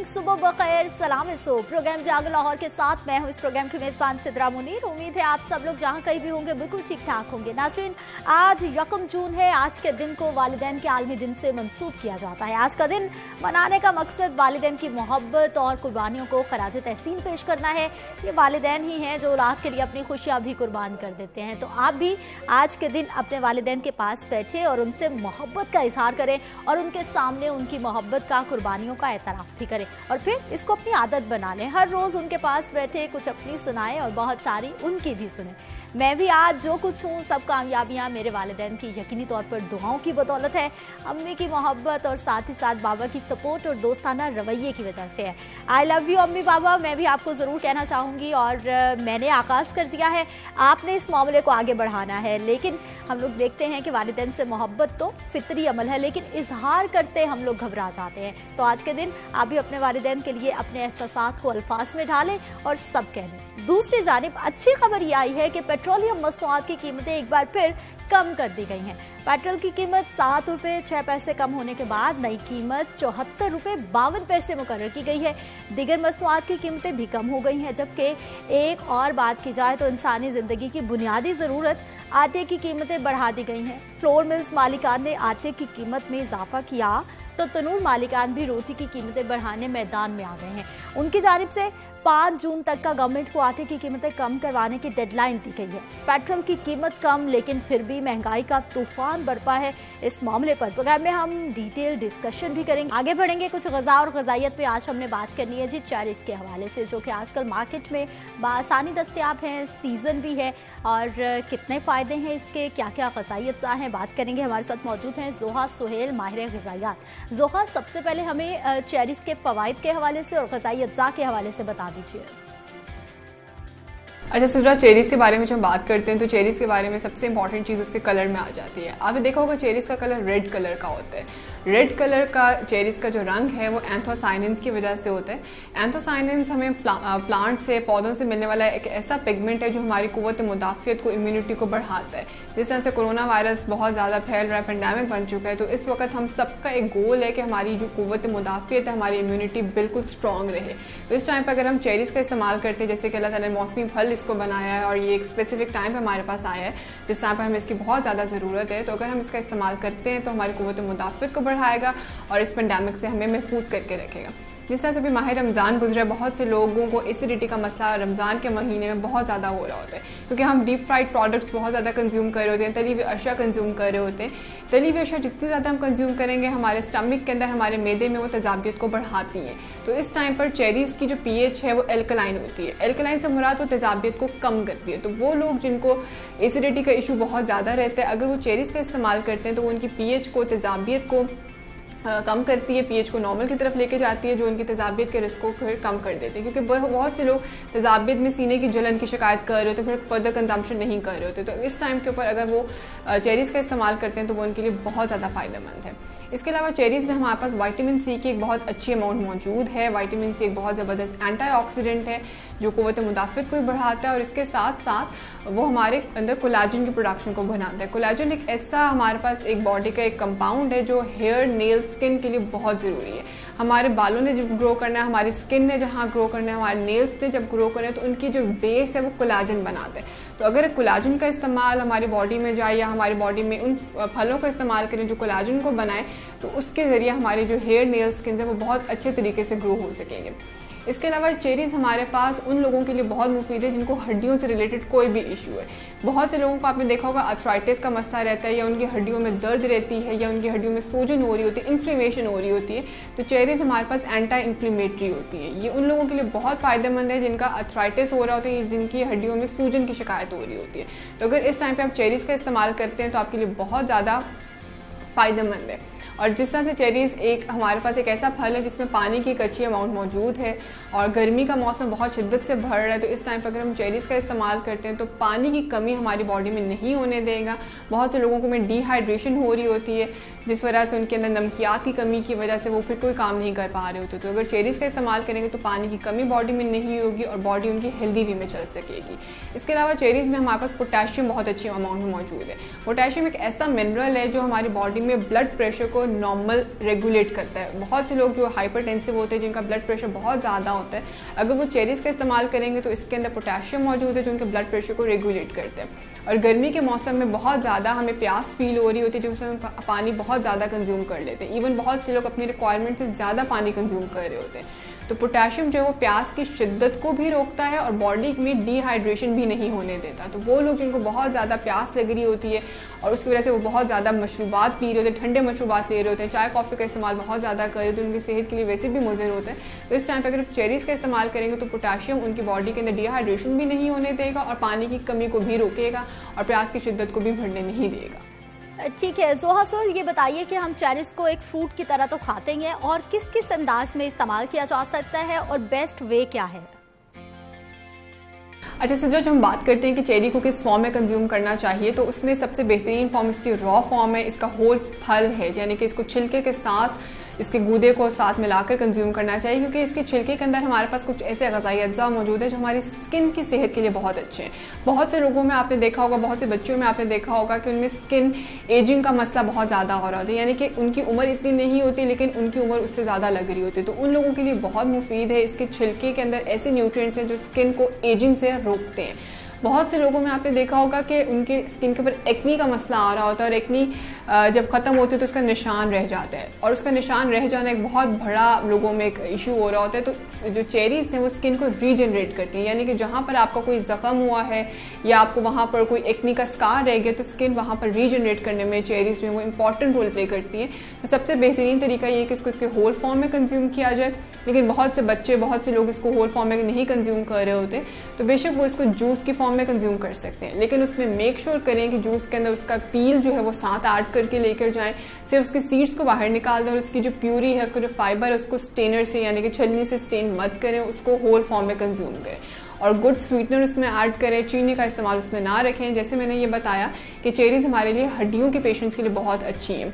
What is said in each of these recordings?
Morning, सुबह बखैर, सलाम सो। Programme जागो लाहौर के साथ मैं हूं इस प्रोग्राम की मेजबान सिद्रा मुनीर। उम्मीद है आप सब लोग जहां कहीं भी होंगे बिल्कुल ठीक ठाक होंगे। नाज़रीन, आज 1 जून है। आज के दिन को वालिदैन के आलमी दिन से मंसूब किया जाता है। आज का दिन मनाने का मकसद वालिदैन की मोहब्बत और कुर्बानियों को खराज तहसीन पेश करना है। ये वालिदैन ही हैं जो औलाद के लिए अपनी खुशियाँ भी कुर्बान कर देते हैं। तो आप भी आज के दिन अपने वालिदैन के पास बैठे और उनसे मोहब्बत का इजहार करें और उनके सामने उनकी मोहब्बत का, कुर्बानियों का एतराफ़ भी करें और फिर इसको अपनी आदत बना लें। हर रोज़ उनके पास बैठे कुछ अपनी सुनाएं और बहुत सारी उनकी भी सुने। मैं भी आज जो कुछ हूँ सब कामयाबियाँ मेरे वालिदैन की यकीनी तौर पर दुआओं की बदौलत है, अम्मी की मोहब्बत और साथ ही साथ बाबा की सपोर्ट और दोस्ताना रवैये की वजह से है। आई लव यू अम्मी बाबा, मैं भी आपको ज़रूर कहना चाहूँगी और मैंने आगाज़ कर दिया है। आपने इस मामले को आगे बढ़ाना है। लेकिन हम लोग देखते हैं कि वालिदैन से मोहब्बत तो फितरी अमल है, लेकिन इजहार करते हम लोग घबरा जाते हैं। तो आज के दिन आप भी अपने वालिदैन के लिए अपने एहसासात को अल्फाज में ढालें और सब कह लें। दूसरी जानिब अच्छी खबर ये आई है कि पेट्रोलियम मसनूआत की कीमतें एक बार फिर कम कर दी गई हैं। पेट्रोल की कीमत 7 रुपये 6 पैसे कम होने के बाद नई कीमत 74 रुपये 52 पैसे मुकर्रर की गई है। दीगर मसनूआत की कीमतें भी कम हो गई हैं। जबकि एक और बात की जाए तो इंसानी ज़िंदगी की बुनियादी ज़रूरत आटे की कीमतें बढ़ा दी गई हैं। फ्लोर मिल्स मालिकान ने आटे की कीमत में इजाफा किया तो तनूर मालिकान भी रोटी की कीमतें बढ़ाने मैदान में आ गए हैं। उनकी जानिब से 5 जून तक का गवर्नमेंट को आटे की कीमतें कम करवाने की डेडलाइन दी गई है। पेट्रोल की कीमत कम, लेकिन फिर भी महंगाई का तूफान बरपा है। इस मामले पर प्रोग्राम में हम डिटेल डिस्कशन भी करेंगे। आगे बढ़ेंगे। कुछ ग़ज़ा और ग़ज़ाइयत पे आज हमने बात करनी है जी चेरीज़ के हवाले से, जो कि आजकल मार्केट में बआसानी दस्तयाब हैं, सीज़न भी है और कितने फ़ायदे हैं इसके, क्या क्या ग़ज़ाइयत हैं, बात करेंगे। हमारे साथ मौजूद हैं जोहा सुहेल, माहिर ग़ज़ाइयात। जोहा, सबसे पहले हमें चेरीज़ के फ़वाइद के हवाले से और ग़ज़ाइयत के हवाले से बता दीजिए। अच्छा सिद्रा, चेरीज़ के बारे में जब हम बात करते हैं तो चेरीज़ के बारे में सबसे इंपॉर्टेंट चीज़ उसके कलर में आ जाती है। आपने देखा होगा चेरीज़ का कलर रेड कलर का होता है। रेड कलर का चेरीज़ का जो रंग है वो एंथोसाइनिन्स की वजह से होता है। एंथोसाइनिन्स हमें प्लांट से, पौधों से मिलने वाला एक ऐसा पिगमेंट है जो हमारी कुव्वत मुदाफ़ियत को, इम्यूनिटी को बढ़ाता है। जिस तरह से कोरोना वायरस बहुत ज़्यादा फैल रहा है, पेंडेमिक बन चुका है, तो इस वक्त हम सबका एक गोल है कि हमारी जो कुव्वत मुदाफ़ियत है, हमारी इम्यूनिटी बिल्कुल स्ट्रॉन्ग रहे। तो इस टाइम पर अगर हम चेरीज़ का इस्तेमाल करते हैं, जैसे कि अल्लाह ताला ने मौसमी फल इसको बनाया है और ये एक स्पेसिफिक टाइम पर हमारे पास आया है जिस टाइम पर हमें इसकी बहुत ज़्यादा ज़रूरत है, तो अगर हम इसका इस्तेमाल करते हैं तो हमारी कुव्वत मुदाफ़ियत को बढ़ाएगा और इस पेंडेमिक से हमें महफूज करके रखेगा। जिस तरह से भी माह रमज़ान गुजरा, बहुत से लोगों को एसिडिटी का मसला रमज़ान के महीने में बहुत ज़्यादा हो रहा होता है, क्योंकि हम डीप फ्राइड प्रोडक्ट्स बहुत ज़्यादा कंज्यूम कर रहे होते हैं, तली हुई अशिया कंज्यूम कर रहे होते हैं। तली हुई अशिया जितनी ज़्यादा हम कंज्यूम करेंगे हमारे स्टमक के अंदर, हमारे मैदे में वो तेज़ाबियत को बढ़ाती हैं। तो इस टाइम पर चेरीज़ की जो pH है वो एल्कलाइन होती है। एल्कलाइन से मुराद वो तेज़ाबियत को कम करती है। तो वो लोग जिनको एसिडिटी का इशू बहुत ज़्यादा रहता है, अगर वो चेरीज़ का इस्तेमाल करते हैं तो वो उनकी pH को, तेज़ाबियत को कम करती है, pH को नॉर्मल की तरफ लेके जाती है, जो उनकी तेज़ाबियत के रिस्क को फिर कम कर देती है। क्योंकि बहुत से लोग तेज़ाबियत में सीने की जलन की शिकायत कर रहे होते, फिर फर्दर कंजम्पशन नहीं कर रहे होते। तो इस टाइम के ऊपर अगर वो चेरीज़ का इस्तेमाल करते हैं तो वो उनके लिए बहुत ज़्यादा फ़ायदेमंद है। इसके अलावा चेरीज़ में हमारे पास विटामिन सी की एक बहुत अच्छी अमाउंट मौजूद है। विटामिन सी एक बहुत ज़बरदस्त एंटीऑक्सीडेंट है जो कुव्वत मुदाफ़ियत को भी बढ़ाता है और इसके साथ साथ वो हमारे अंदर कोलाजन की प्रोडक्शन को बनाता है। कोलाजन एक ऐसा हमारे पास एक बॉडी का एक कंपाउंड है जो हेयर, नेल, स्किन के लिए बहुत ज़रूरी है। हमारे बालों ने जब ग्रो करना है, हमारी स्किन ने जहाँ ग्रो करना है, हमारे नेल्स ने जब ग्रो करना है, तो उनकी जो बेस है वो कोलाजन बनाते हैं। तो अगर कोलाजन का इस्तेमाल हमारी बॉडी में जाए या हमारी बॉडी में उन फलों का इस्तेमाल करें जो कोलाजन को बनाए, तो उसके ज़रिए हमारे जो हेयर, नेल, स्किन है वो बहुत अच्छे तरीके से ग्रो हो सकेंगे। इसके अलावा चेरीज़ हमारे पास उन लोगों के लिए बहुत मुफीद है जिनको हड्डियों से रिलेटेड कोई भी इशू है। बहुत से लोगों को आपने देखा होगा आर्थराइटिस का मसला रहता है, या उनकी हड्डियों में दर्द रहती है, या उनकी हड्डियों में सूजन हो रही होती है, इन्फ्लेमेशन हो रही होती है। तो चेरीज़ हमारे पास एंटी इन्फ्लेमेटरी होती है। ये उन लोगों के लिए बहुत फ़ायदेमंद है जिनका आर्थराइटिस हो रहा होता है, जिनकी हड्डियों में सूजन की शिकायत हो रही होती है। तो अगर इस टाइम पर आप चेरीज़ का इस्तेमाल करते हैं तो आपके लिए बहुत ज़्यादा फ़ायदेमंद है। और जिस तरह से चेरीज़ एक हमारे पास एक ऐसा फल है जिसमें पानी की एक अच्छी अमाउंट मौजूद है और गर्मी का मौसम बहुत शिद्दत से बढ़ रहा है, तो इस टाइम पर अगर हम चेरीज़ का इस्तेमाल करते हैं तो पानी की कमी हमारी बॉडी में नहीं होने देगा। बहुत से लोगों को में डिहाइड्रेशन हो रही होती है, जिस वजह से उनके अंदर नमकियात की कमी की वजह से वो फिर कोई काम नहीं कर पा रहे होते। तो अगर चेरीज़ का इस्तेमाल करेंगे तो पानी की कमी बॉडी में नहीं होगी और बॉडी उनकी हेल्दी वे में चल सकेगी। इसके अलावा चेरीज़ में हमारे पास पोटेशियम बहुत अच्छी अमाउंट में मौजूद है। पोटेशियम एक ऐसा मिनरल है जो हमारी बॉडी में ब्लड प्रेशर को नॉर्मल रेगुलेट करता है। बहुत से लोग जो हाइपरटेंसिव होते हैं, जिनका ब्लड प्रेशर बहुत ज़्यादा होता है, अगर वो चेरीज़ का इस्तेमाल करेंगे तो इसके अंदर पोटेशियम मौजूद है जो उनके ब्लड प्रेशर को रेगुलेट करते हैं। और गर्मी के मौसम में बहुत ज़्यादा हमें प्यास फील हो रही होती है, जिससे हम पानी बहुत ज़्यादा कंज्यूम कर लेते हैं। इवन बहुत से लोग अपनी रिक्वायरमेंट से ज़्यादा पानी कंज्यूम कर रहे होते हैं। तो पोटेशियम जो है वो प्यास की शिद्दत को भी रोकता है और बॉडी में डिहाइड्रेशन भी नहीं होने देता। तो वो लोग जिनको बहुत ज़्यादा प्यास लग रही होती है और उसकी वजह से वो बहुत ज़्यादा मशरूबात पी रहे होते हैं, ठंडे मशरूबात ले रहे होते हैं, चाय कॉफ़ी का इस्तेमाल बहुत ज़्यादा कर रहे होते हैं, उनकी सेहत के लिए वैसे भी मुज़र होता है। तो इस टाइम पर अगर चेरीज़ का इस्तेमाल करेंगे तो पोटेशियम उनकी बॉडी के अंदर डिहाइड्रेशन भी नहीं होने देगा और पानी की कमी को भी रोकेगा और प्यास की शिद्दत को भी बढ़ने नहीं देगा। ठीक है जोहा सर, ये बताइए कि हम चेरीज़ को एक फ्रूट की तरह तो खाते ही हैं, और किस किस अंदाज में इस्तेमाल किया जा सकता है और बेस्ट वे क्या है? अच्छा सर, जब हम बात करते हैं कि चेरी को किस फॉर्म में कंज्यूम करना चाहिए, तो उसमें सबसे बेहतरीन फॉर्म इसकी रॉ फॉर्म है, इसका होल फल है, यानी कि इसको छिलके के साथ इसके गूदे को साथ मिलाकर कंज्यूम करना चाहिए, क्योंकि इसके छिलके के अंदर हमारे पास कुछ ऐसे ग़िज़ाई अज्जा मौजूद है जो हमारी स्किन की सेहत के लिए बहुत अच्छे हैं। बहुत से लोगों में आपने देखा होगा, बहुत से बच्चों में आपने देखा होगा कि उनमें स्किन एजिंग का मसला बहुत ज़्यादा हो रहा होता है, यानी कि उनकी उम्र इतनी नहीं होती लेकिन उनकी उम्र उससे ज़्यादा लग रही होती है। तो उन लोगों के लिए बहुत मुफीद है। इसके छिलके के अंदर ऐसे न्यूट्रिएंट्स हैं जो स्किन को एजिंग से रोकते हैं। बहुत से लोगों में आपने देखा होगा कि उनके स्किन के ऊपर एक्नी का मसला आ रहा होता है और एक्नी जब ख़त्म होती है तो उसका निशान रह जाता है, और उसका निशान रह जाना एक बहुत बड़ा लोगों में एक इशू हो रहा होता है। तो जो चेरीज़ हैं वो स्किन को रीजनरेट करती हैं, यानी कि जहाँ पर आपका कोई ज़ख्म हुआ है या आपको वहाँ पर कोई एक्नी का स्कार रह गया तो स्किन वहाँ पर रीजनरेट करने में चेरीज़ जो है वो इंपॉर्टेंट रोल प्ले करती हैं। तो सबसे बेहतरीन तरीका ये है कि इसको इसके होल फॉर्म में कंज्यूम किया जाए, लेकिन बहुत से बच्चे, बहुत से लोग इसको होल फॉर्म में नहीं कंज्यूम कर रहे होते, तो बेशक वो इसको जूस की फॉर्म में कंज्यूम कर सकते हैं, लेकिन उसमें मेक श्योर करें कि जूस के अंदर उसका पील जो है वो साथ ऐड करके लेकर जाएं, सिर्फ उसके सीड्स को बाहर निकाल दें और उसकी जो प्यूरी है, उसको जो फाइबर है, उसको स्टेनर से यानी कि छलनी से स्टेन मत करें, उसको होल फॉर्म में कंज्यूम करें और गुड स्वीटनर उसमें ऐड करें। चीनी का इस्तेमाल उसमें ना रखें। जैसे मैंने ये बताया कि चेरीज़ हमारे लिए हड्डियों के पेशेंट्स के लिए बहुत अच्छी हैं।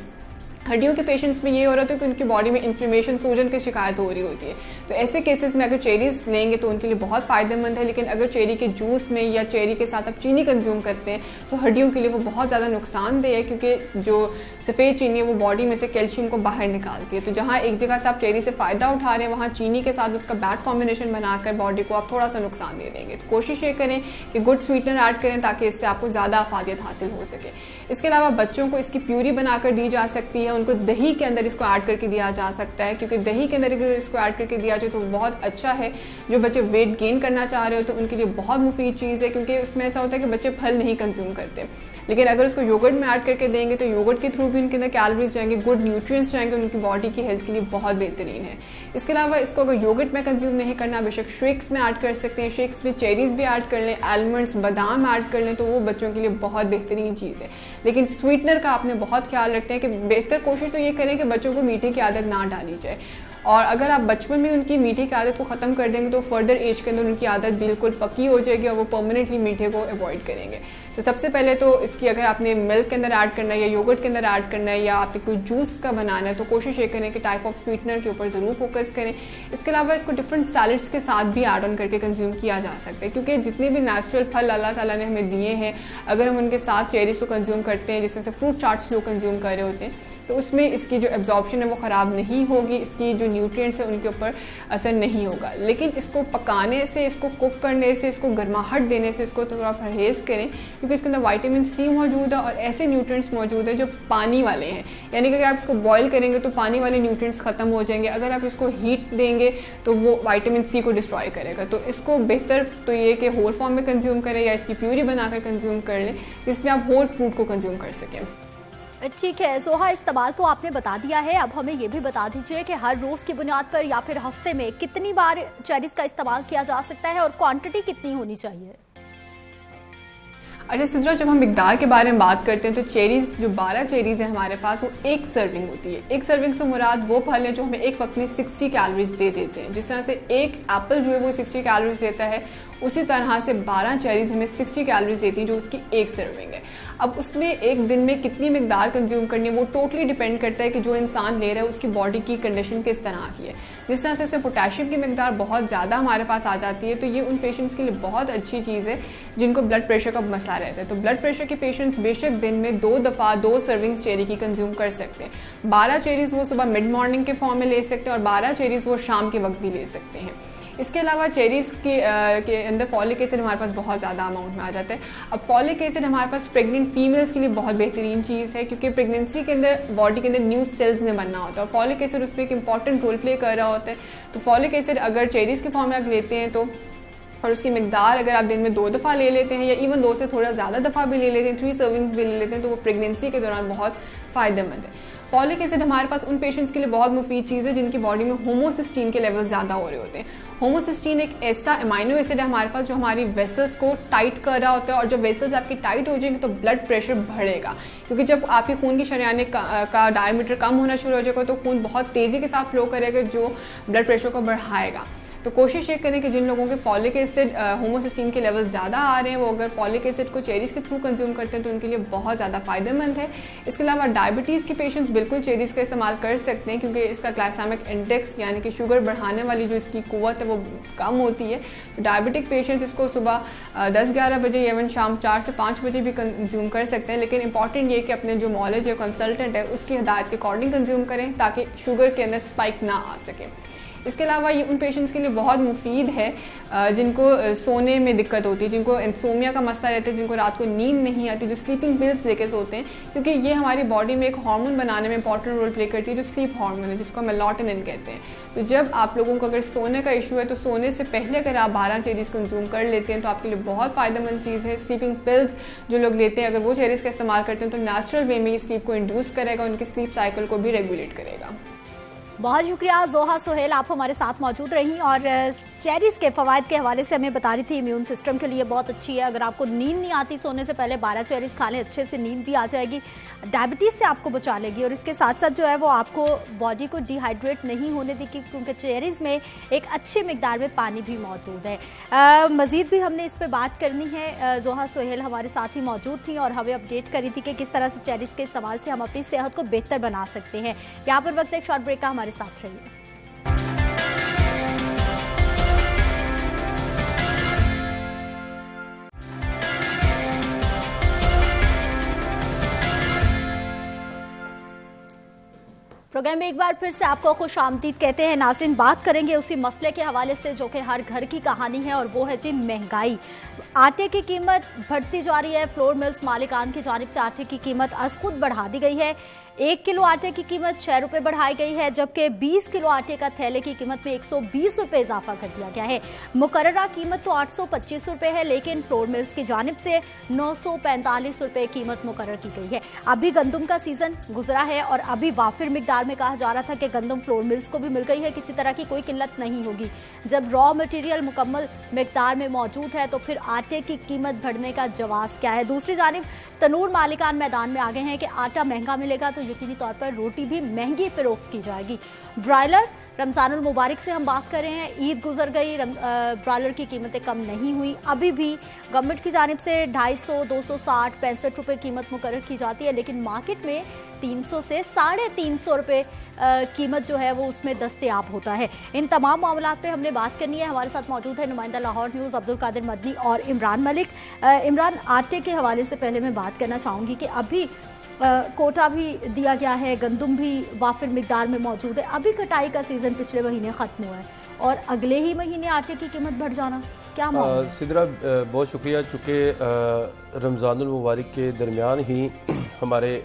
हड्डियों के पेशेंट्स में ये हो रहा था कि उनकी बॉडी में इन्फ्लेमेशन, सूजन की शिकायत हो रही होती है, तो ऐसे केसेस में अगर चेरीज़ लेंगे तो उनके लिए बहुत फ़ायदेमंद है। लेकिन अगर चेरी के जूस में या चेरी के साथ आप चीनी कंज्यूम करते हैं तो हड्डियों के लिए वो बहुत ज़्यादा नुकसानदेह है, क्योंकि जो सफ़ेद चीनी है वो बॉडी में से कैल्शियम को बाहर निकालती है। तो जहाँ एक जगह से आप चेरी से फ़ायदा उठा रहे हैं, वहाँ चीनी के साथ उसका बैड कॉम्बिनेशन बनाकर बॉडी को आप थोड़ा सा नुकसान दे देंगे। तो कोशिश ये करें कि गुड स्वीटनर ऐड करें ताकि इससे आपको ज़्यादा अफादियत हासिल हो सके। इसके अलावा बच्चों को इसकी प्यूरी बनाकर दी जा सकती है, उनको दही के अंदर इसको ऐड करके दिया जा सकता है, क्योंकि दही के अंदर अगर इसको ऐड करके दिया जाए तो बहुत अच्छा है। जो बच्चे वेट गेन करना चाह रहे हो तो उनके लिए बहुत मुफीद चीज़ है, क्योंकि उसमें ऐसा होता है कि बच्चे फल नहीं कंज्यूम करते, लेकिन अगर उसको योगर्ट में ऐड करके देंगे तो योगर्ट के थ्रू भी उनके अंदर कैलोरीज जाएंगे, गुड न्यूट्रिएंट्स जाएंगे, उनकी बॉडी की हेल्थ के लिए बहुत बेहतरीन है। इसके अलावा इसको अगर योगर्ट में कंज्यूम नहीं करना, बेशक शेक्स में ऐड कर सकते हैं। शेक्स में चेरीज़ भी ऐड कर लें, आलमंड्स, बादाम ऐड कर लें, तो वो बच्चों के लिए बहुत बेहतरीन चीज़ है। लेकिन स्वीटनर का आपने बहुत ख्याल रखते हैं कि बेहतर कोशिश तो ये करें कि बच्चों को मीठे की आदत ना डाली जाए, और अगर आप बचपन में उनकी मीठे की आदत को ख़त्म कर देंगे तो फर्दर एज के अंदर उनकी आदत बिल्कुल पक्की हो जाएगी और वो परमानेंटली मीठे को अवॉइड करेंगे। तो सबसे पहले तो इसकी अगर आपने मिल्क के अंदर ऐड करना है या योगर्ट के अंदर ऐड करना है या आपने कोई जूस का बनाना है तो कोशिश ये करें कि टाइप ऑफ स्वीटनर के ऊपर ज़रूर फोकस करें। इसके अलावा इसको डिफरेंट सैलड्स के साथ भी ऐड ऑन करके कंज्यूम किया जा सकता है, क्योंकि जितने भी नेचुरल फल अल्लाह ताला ने हमें दिए हैं, अगर हम उनके साथ चेरीज़ को कंज्यूम करते हैं, जिससे फ्रूट चाट्स लोग कंज्यूम कर रहे होते हैं, तो उसमें इसकी जो एब्जॉर्प्शन है वो ख़राब नहीं होगी, इसकी जो न्यूट्रिएंट्स है उनके ऊपर असर नहीं होगा। लेकिन इसको पकाने से, इसको कुक करने से, इसको गर्माहट देने से इसको थोड़ा परहेज़ करें, क्योंकि इसके अंदर विटामिन सी मौजूद है और ऐसे न्यूट्रिएंट्स मौजूद है जो पानी वाले हैं, यानी कि अगर आप इसको बॉयल करेंगे तो पानी वाले न्यूट्रिएंट्स ख़त्म हो जाएंगे, अगर आप इसको हीट देंगे तो वो विटामिन सी को डिस्ट्रॉय करेगा। तो इसको बेहतर तो ये कि होल फॉर्म में कंज्यूम करें या इसकी प्यूरी बनाकर कंज्यूम कर लें, जिसमें आप होल फ्रूट को कंज्यूम कर सकें। ठीक है सोहा, इस्तेमाल तो आपने बता दिया है, अब हमें ये भी बता दीजिए कि हर रोज़ की बुनियाद पर या फिर हफ्ते में कितनी बार चेरीज़ का इस्तेमाल किया जा सकता है और क्वांटिटी कितनी होनी चाहिए? अच्छा सिद्रा, जब हम मिकदार के बारे में बात करते हैं तो चेरीज जो 12 चेरीज है हमारे पास वो एक सर्विंग होती है। एक सर्विंग से मुराद वो फल है जो हमें एक वक्त में 60 कैलोरीज दे देते हैं। जिस तरह से एक एप्पल जो है वो 60 कैलोरीज देता है, उसी तरह से 12 चेरीज हमें 60 कैलोरीज देती है जो उसकी एक सर्विंग है। अब उसमें एक दिन में कितनी मिकदार कंज्यूम करनी है वो टोटली डिपेंड करता है कि जो इंसान ले रहा है उसकी बॉडी की कंडीशन किस तरह की है। जिस तरह से पोटेशियम की मिकदार बहुत ज़्यादा हमारे पास आ जाती है तो ये उन पेशेंट्स के लिए बहुत अच्छी चीज़ है जिनको ब्लड प्रेशर का मसला रहता है। तो ब्लड प्रेशर के पेशेंट्स बेशक दिन में 2 दफ़ा 2 सर्विंग्स चेरी की कंज्यूम कर सकते हैं। 12 चेरीज वो सुबह मिड मॉर्निंग के फॉर्म में ले सकते हैं और 12 चेरीज वो शाम के वक्त भी ले सकते हैं। इसके अलावा चेरीज के अंदर फॉलिक एसिड हमारे पास बहुत ज़्यादा अमाउंट में आ जाता है। अब फॉलिक एसिड हमारे पास प्रेग्नेंट फीमेल्स के लिए बहुत बेहतरीन चीज़ है क्योंकि प्रेगनेंसी के अंदर बॉडी के अंदर न्यू सेल्स ने बनना होता है और फॉलिक एसिड उसमें एक इंपॉर्टेंट रोल प्ले कर रहा होता है। तो फॉलिक एसिड अगर चेरीज के फॉर्म में अगर लेते हैं तो और उसकी मिकदार अगर आप दिन में 2 दफ़ा ले लेते हैं या इवन 2 से थोड़ा ज़्यादा दफ़ा भी ले लेते हैं, 3 सर्विंग्स भी ले लेते हैं तो वो प्रेगनेंसी के दौरान बहुत फ़ायदेमंद है। फॉलिक एसिड हमारे पास उन पेशेंट्स के लिए बहुत मुफीद चीज़ है जिनकी बॉडी में होमोसिस्टीन के लेवल ज़्यादा हो रहे होते हैं। होमोसिस्टीन एक ऐसा अमाइनो एसिड है हमारे पास जो हमारी वेसल्स को टाइट कर रहा होता है और जब वेसल्स आपकी टाइट हो जाएंगे तो ब्लड प्रेशर बढ़ेगा क्योंकि जब आपके खून की शरीयाने का डायमीटर कम होना शुरू हो जाएगा तो खून बहुत तेज़ी के साथ फ्लो करेगा जो ब्लड प्रेशर को बढ़ाएगा। तो कोशिश ये करें कि जिन लोगों के फॉलिक एसिड होमोसिस्टीन के लेवल ज़्यादा आ रहे हैं वो अगर फॉलिक एसिड को चेरीज़ के थ्रू कंज्यूम करते हैं तो उनके लिए बहुत ज़्यादा फ़ायदेमंद है। इसके अलावा डायबिटीज़ के पेशेंट्स बिल्कुल चेरीज़ का इस्तेमाल कर सकते हैं क्योंकि इसका ग्लाइसेमिक इंडेक्स यानी कि शुगर बढ़ाने वाली जो इसकी कुव्वत है वो कम होती है। तो डायबिटिक पेशेंट्स इसको सुबह 10-11 बजे या शाम 4 से 5 बजे भी कंज्यूम कर सकते हैं, लेकिन इंपॉर्टेंट ये कि अपने जो मॉलेज है कंसल्टेंट है उसकी हिदायत के अकॉर्डिंग कंज्यूम करें ताकि शुगर के अंदर स्पाइक ना आ सके। इसके अलावा ये उन पेशेंट्स के लिए बहुत मुफीद है जिनको सोने में दिक्कत होती है, जिनको इंसोमिया का मसला रहता है, जिनको रात को नींद नहीं आती, जो स्लीपिंग पिल्स लेके सोते हैं क्योंकि ये हमारी बॉडी में एक हार्मोन बनाने में इंपॉर्टेंट रोल प्ले करती है जो स्लीप हार्मोन है जिसको मेलाटोनिन कहते हैं। तो जब आप लोगों को अगर सोने का इशू है तो सोने से पहले अगर आप 12 चेरीज कंज्यूम कर लेते हैं तो आपके लिए बहुत फ़ायदेमंद चीज़ है। स्लीपिंग पिल्स जो लोग लेते हैं अगर वो चेरीज का इस्तेमाल करते हैं तो नेचुरल वे में ये स्लीप को इंड्यूस करेगा, उनके स्लीप साइकिल को भी रेगुलेट करेगा। बहुत शुक्रिया जोहा सोहेल, आप हमारे साथ मौजूद रही और चेरीज के फवायद के हवाले से हमें बता रही थी। इम्यून सिस्टम के लिए बहुत अच्छी है। अगर आपको नींद नहीं आती सोने से पहले 12 चेरीज खा लें, अच्छे से नींद भी आ जाएगी, डायबिटीज़ से आपको बचा लेगी और इसके साथ साथ जो है वो आपको बॉडी को डिहाइड्रेट नहीं होने देगी क्योंकि चेरीज में एक अच्छी मिकदार में पानी भी मौजूद है। मजीद भी हमने इस पर बात करनी है। जोहा सोहेल हमारे साथ ही मौजूद थी और हमें अपडेट करी थी कि किस तरह से चेरीज के इस्तेमाल से हम अपनी सेहत को बेहतर बना सकते हैं। यहाँ पर वक्त एक शॉर्ट ब्रेक का, हमारे साथ रहिए। प्रोग्राम में एक बार फिर से आपको खुश आमदीद कहते हैं। नाज़रीन, बात करेंगे उसी मसले के हवाले से जो कि हर घर की कहानी है और वो है जी महंगाई। आटे की कीमत बढ़ती जा रही है। फ्लोर मिल्स मालिकान की जानिब से आटे की कीमत आज खुद बढ़ा दी गई है। 1 किलो आटे की कीमत 6 रुपये बढ़ाई गई है जबकि 20 किलो आटे का थैले की कीमत में 120 रुपये इजाफा कर दिया गया है। मुकर्ररा कीमत तो 825 रुपये है लेकिन फ्लोर मिल्स की जानिब से 945 रुपये कीमत मुकर्रर की गई है। अभी गंदम का सीजन गुजरा है और अभी वाफिर मिकदार में कहा जा रहा था कि गंदम फ्लोर मिल्स को भी मिल गई है, किसी तरह की कोई किल्लत नहीं होगी। जब रॉ मटेरियल मुकम्मल मिकदार में मौजूद है तो फिर आटे की कीमत बढ़ने का जवाब क्या है। दूसरी जानिब तनूर मालिकान मैदान में आ गए हैं कि आटा महंगा मिलेगा तो यकीनी तौर पर रोटी भी महंगी फरोख्त की जाएगी। ब्रायलर रमजानुल मुबारक से हम बात कर रहे हैं, ईद गुजर गई, ब्रायलर की कीमतें कम नहीं हुई। अभी भी गवर्नमेंट की जानिब से 250, 260, 65 रुपये कीमत मुकर्रर की जाती है लेकिन मार्केट में 300 से 350 रुपये कीमत जो है वो उसमें दस्तयाब होता है। इन तमाम मामलों पे हमने बात करनी है। हमारे साथ मौजूद है नुमाइंदा लाहौर न्यूज़ अब्दुल कादिर मदनी और इमरान मलिक। इमरान, आटे के हवाले से पहले मैं बात करना चाहूँगी कि अभी कोटा भी दिया गया है, गंदम भी वाफिर मिकदार में मौजूद है। अभी कटाई का सीज़न पिछले महीने ख़त्म हुआ है और अगले ही महीने आटे की कीमत बढ़ जाना, क्या मामला है? सिद्रा, बहुत शुक्रिया। चूँकि रमज़ानुल मुबारक के दरमियान ही हमारे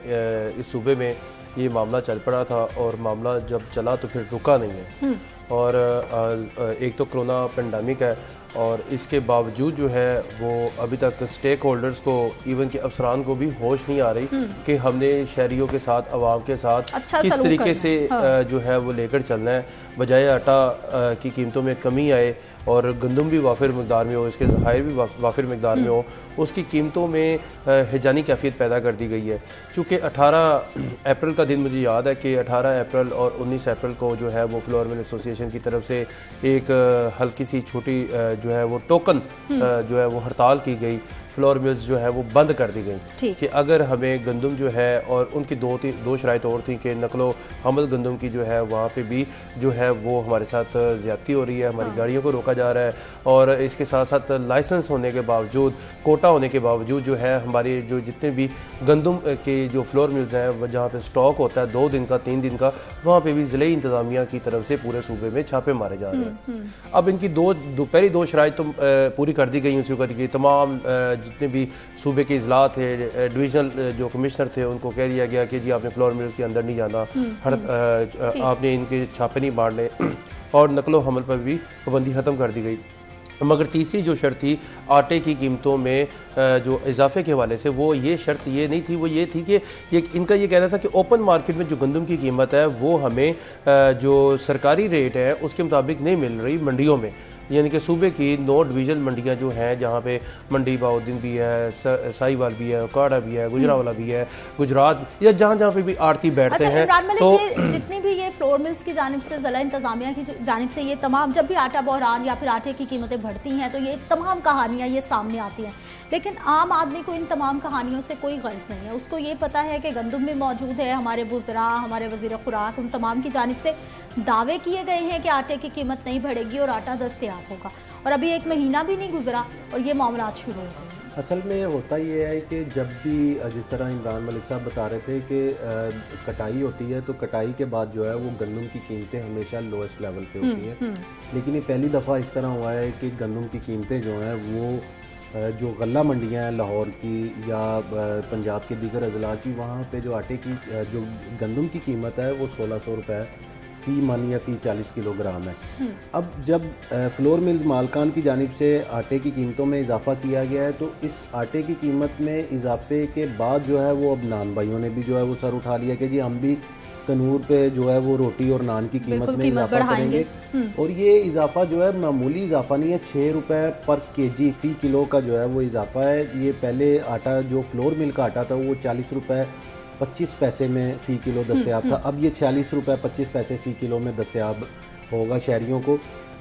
इस सूबे में ये मामला चल पड़ा था और मामला जब चला तो फिर रुका नहीं है। और एक तो कोरोना पेंडेमिक है और इसके बावजूद जो है वो अभी तक स्टेक होल्डर्स को, इवन के अफसरान को भी होश नहीं आ रही कि हमने शहरियों के साथ, आवाम के साथ किस तरीके से जो है वो लेकर चलना है। बजाय आटा की कीमतों में कमी आए और गंदम भी वाफिर मकदार में हो, इसके ज़खायर भी वाफिर मकदार में हो, उसकी कीमतों में हिजानी कैफियत पैदा कर दी गई है। चूँकि 18 अप्रैल का दिन मुझे याद है कि 18 अप्रैल और 19 अप्रैल को जो है वो फ्लोर मिल एसोसिएशन की तरफ से एक हल्की सी छोटी जो है वो टोकन जो है वो हड़ताल की गई, फ्लोर मिल्स जो है वो बंद कर दी गई कि अगर हमें गंदम जो है, और उनकी दो शराइत और थी कि नकलो हमल गंदम की जो है वहाँ पे भी जो है वो हमारे साथ ज़्यादती हो रही है, हमारी गाड़ियों को रोका जा रहा है, और इसके साथ साथ लाइसेंस होने के बावजूद, कोटा होने के बावजूद जो है हमारे जो जितने भी गंदम के जो फ्लोर मिल्स हैं जहाँ पे स्टॉक होता है 2 दिन का 3 दिन का, वहाँ पे भी ज़िले इंतज़ामिया की तरफ से पूरे सूबे में छापे मारे जा रहे हैं। अब इनकी पहली दो शराइत तो पूरी कर दी गई, उसी वक्त की तमाम जितने भी सूबे के इजला थे, डिविजनल जो कमिश्नर थे, उनको कह दिया गया कि जी आपने फ्लोर मिल के अंदर नहीं जाना, आपने इनके छापे नहीं मारने, और नकलो हमल पर भी पाबंदी ख़त्म कर दी गई। मगर तीसरी जो शर्त थी आटे की कीमतों में जो इजाफे के हवाले से, वो ये शर्त ये नहीं थी, वो ये थी कि इनका ये कहना था कि ओपन मार्केट में जो गंदम की कीमत है वो हमें जो सरकारी रेट है उसके मुताबिक नहीं मिल रही मंडियों में। यानी कि सूबे की 9 डिवीजन मंडियां जो हैं, जहाँ पे मंडी बाउद्दीन भी है, साहिवाल भी है, काड़ा भी है, गुजरावाला भी है, गुजरात, या जहाँ जहाँ पे भी आड़ती बैठते हैं। तो जितनी भी ये फ्लोर मिल्स की जानिब से, ज़िला इंतजामिया की जानिब से ये तमाम, जब भी आटा बहरान या फिर आटे की कीमतें बढ़ती हैं तो ये तमाम कहानियाँ ये सामने आती हैं, लेकिन आम आदमी को इन तमाम कहानियों से कोई गर्ज नहीं है। उसको ये पता है कि गंदम भी मौजूद है, हमारे वुज़रा, हमारे वज़ीर खुराक, उन तमाम की जानिब से दावे किए गए हैं कि आटे की कीमत नहीं बढ़ेगी और आटा दस्तयाब होगा, और अभी 1 महीना भी नहीं गुजरा और ये मामला शुरू हो गए। असल में होता ये है कि जब भी जिस तरह इमरान मलिक साहब बता रहे थे कि कटाई होती है, तो कटाई के बाद जो है वो गंदम की कीमतें हमेशा लोएस्ट लेवल पे होती हैं, लेकिन ये पहली दफ़ा इस तरह हुआ है कि गंदम की कीमतें जो हैं वो जो गल्ला मंडियां हैं लाहौर की या पंजाब के दीगर अजला की, वहाँ पे जो आटे की जो गंदम की कीमत है वो 1600 रुपये फ़ी मन या फ़ी 40 किलोग्राम है। अब जब फ्लोर मिल्स मालकान की जानिब से आटे की कीमतों में इजाफा किया गया है, तो इस आटे की कीमत में इजाफे के बाद जो है वो अब नान भाइयों ने भी जो है वो सर उठा लिया कि जी हम भी तनूर पे जो है वो रोटी और नान की कीमत में इजाफा करेंगे। और ये इजाफा जो है मामूली इजाफा नहीं है, 6 रुपये पर केजी फ़ी किलो का जो है वो इजाफा है। ये पहले आटा जो फ्लोर मिल का आटा था वो 40 रुपये 25 पैसे में फ़ी किलो दस्तयाब था, अब ये 46 रुपये 25 पैसे फ़ी किलो में दस्तयाब होगा शहरियों को।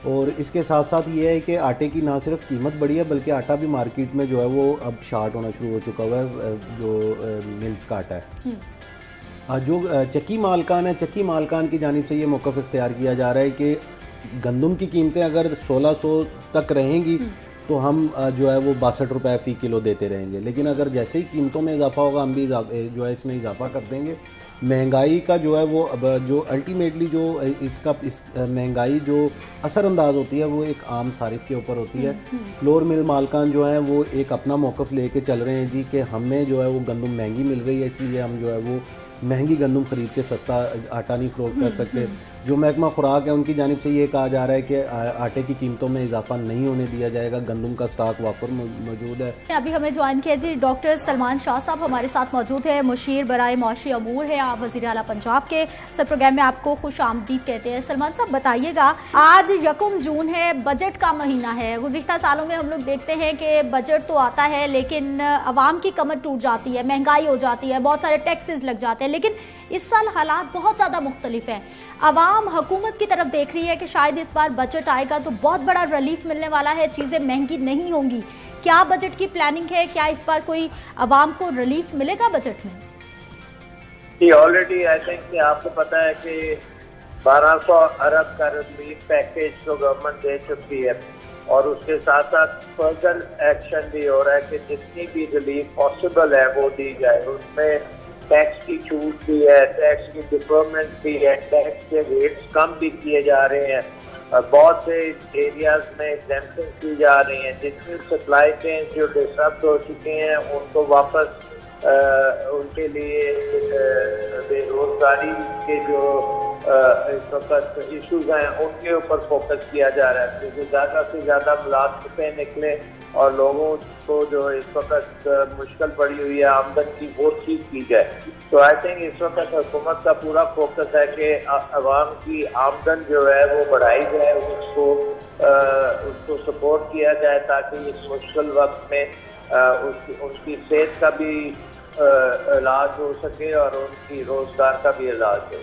और इसके साथ साथ ये है कि आटे की ना सिर्फ कीमत बढ़ी है, बल्कि आटा भी मार्केट में जो है वो अब शार्ट होना शुरू हो चुका हुआ है, जो मिल्स का आटा है। जो चक्की मालकान है, चक्की मालकान की जानिब से ये मौक़िफ़ इख्तियार किया जा रहा है कि गंदम की कीमतें अगर 1600 तक रहेंगी तो हम जो है वो 62 रुपये फ़ी किलो देते रहेंगे, लेकिन अगर जैसे ही कीमतों में इजाफा होगा हम भी जो है इसमें इजाफा कर देंगे। महंगाई का जो है वो अब जो अल्टीमेटली जो इस महंगाई जो असरअंदाज होती है वो एक आम सारिफ के ऊपर होती है। फ्लोर मिल मालकान जो है वो एक अपना मौक़िफ़ लेके चल रहे हैं जी कि हमें जो है वो गंदम महंगी मिल रही है, इसीलिए हम जो है वो महंगी गंदम खरीद के सस्ता आटा नहीं फरोख्त कर सकते। जो महकमा खुराक है उनकी जानिब से ये कहा जा रहा है कि आटे की कीमतों में इजाफा नहीं होने दिया जाएगा, गंदम का स्टॉक वाफर मौजूद है। अभी हमें ज्वाइन किया जी डॉक्टर सलमान शाह साहब हमारे साथ मौजूद है, मुशीर बराए मौशी अमूर है, आप वज़ीर आला पंजाब के। सर प्रोग्राम में आपको खुश आमदीद कहते हैं। सलमान साहब बताइएगा, आज 1 जून है, बजट का महीना है। गुज़िश्ता सालों में हम लोग देखते हैं कि बजट तो आता है लेकिन आवाम की कमर टूट जाती है, महंगाई हो जाती है, बहुत सारे टैक्सेस लग जाते हैं, लेकिन इस साल हालात बहुत ज़्यादा मुख्तलिफ हैं। आवाम हुकूमत की तरफ देख रही है कि शायद इस बार बजट आएगा तो बहुत बड़ा रिलीफ मिलने वाला है, चीज़ें महंगी नहीं होंगी। क्या बजट की प्लानिंग है? क्या इस बार कोई आवाम को रिलीफ मिलेगा बजट में? जी ऑलरेडी आई थिंक आपको पता है कि 1200 अरब का रिलीफ पैकेज तो गवर्नमेंट दे चुकी है, और उसके साथ साथ फर्दर एक्शन भी हो रहा है कि जितनी भी रिलीफ पॉसिबल है वो दी जाए। उसमें टैक्स की छूट भी है, टैक्स की डिफरमेंट भी है, टैक्स के रेट्स कम भी किए जा रहे हैं, और बहुत से एरियाज में एग्जेम्पशन की जा रही हैं। जितनी सप्लाई चेन जो डिस्टर्ब हो चुके हैं उनको वापस उनके लिए बेरोजगारी के जो इस वक्त इश्यूज हैं उनके ऊपर फोकस किया जा रहा है, क्योंकि ज़्यादा से ज़्यादा मुलाजमतें निकले और लोगों को जो इस वक्त मुश्किल पड़ी हुई है आमदन की वो ठीक की जाए। तो आई थिंक इस वक्त हुकूमत का पूरा फोकस है कि अवाम की आमदन जो है वो बढ़ाई जाए, उसको सपोर्ट किया जाए ताकि इस मुश्किल वक्त में उनकी सेहत का भी इलाज हो सके और उनकी रोजगार का भी इलाज हो।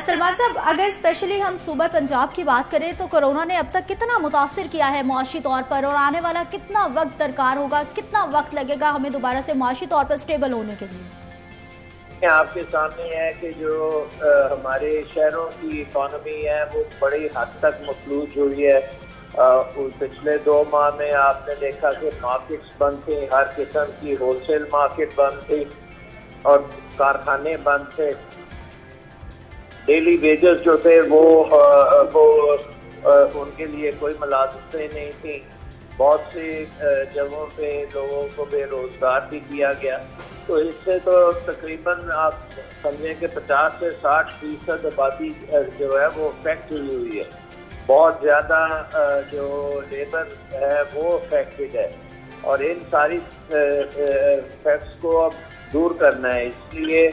सलमान साहब, अगर स्पेशली हम सूबा पंजाब की बात करें तो कोरोना ने अब तक कितना मुतासिर किया है मुआशी तौर पर, और आने वाला कितना वक्त दरकार होगा, कितना वक्त लगेगा हमें दोबारा से मुआशी तौर पर स्टेबल होने के लिए? आपके सामने है कि जो हमारे शहरों की इकॉनमी है वो बड़ी हद तक मफलूज हुई है। पिछले 2 माह में आपने देखा कि मार्केट्स बंद थी, हर किस्म की होलसेल मार्केट बंद थी और कारखाने बंद थे। डेली वेजेस जो थे वो उनके लिए कोई मुलाजमतें नहीं थी। बहुत सी जगहों पे लोगों को बेरोजगार भी किया गया। तो इससे तो तकरीबन आप समझें कि 50 से 60% आबादी जो है वो अफेक्ट हुई है। बहुत ज़्यादा जो लेबर है वो अफेक्टेड है और इन सारी फैक्ट्स को अब दूर करना है। इसलिए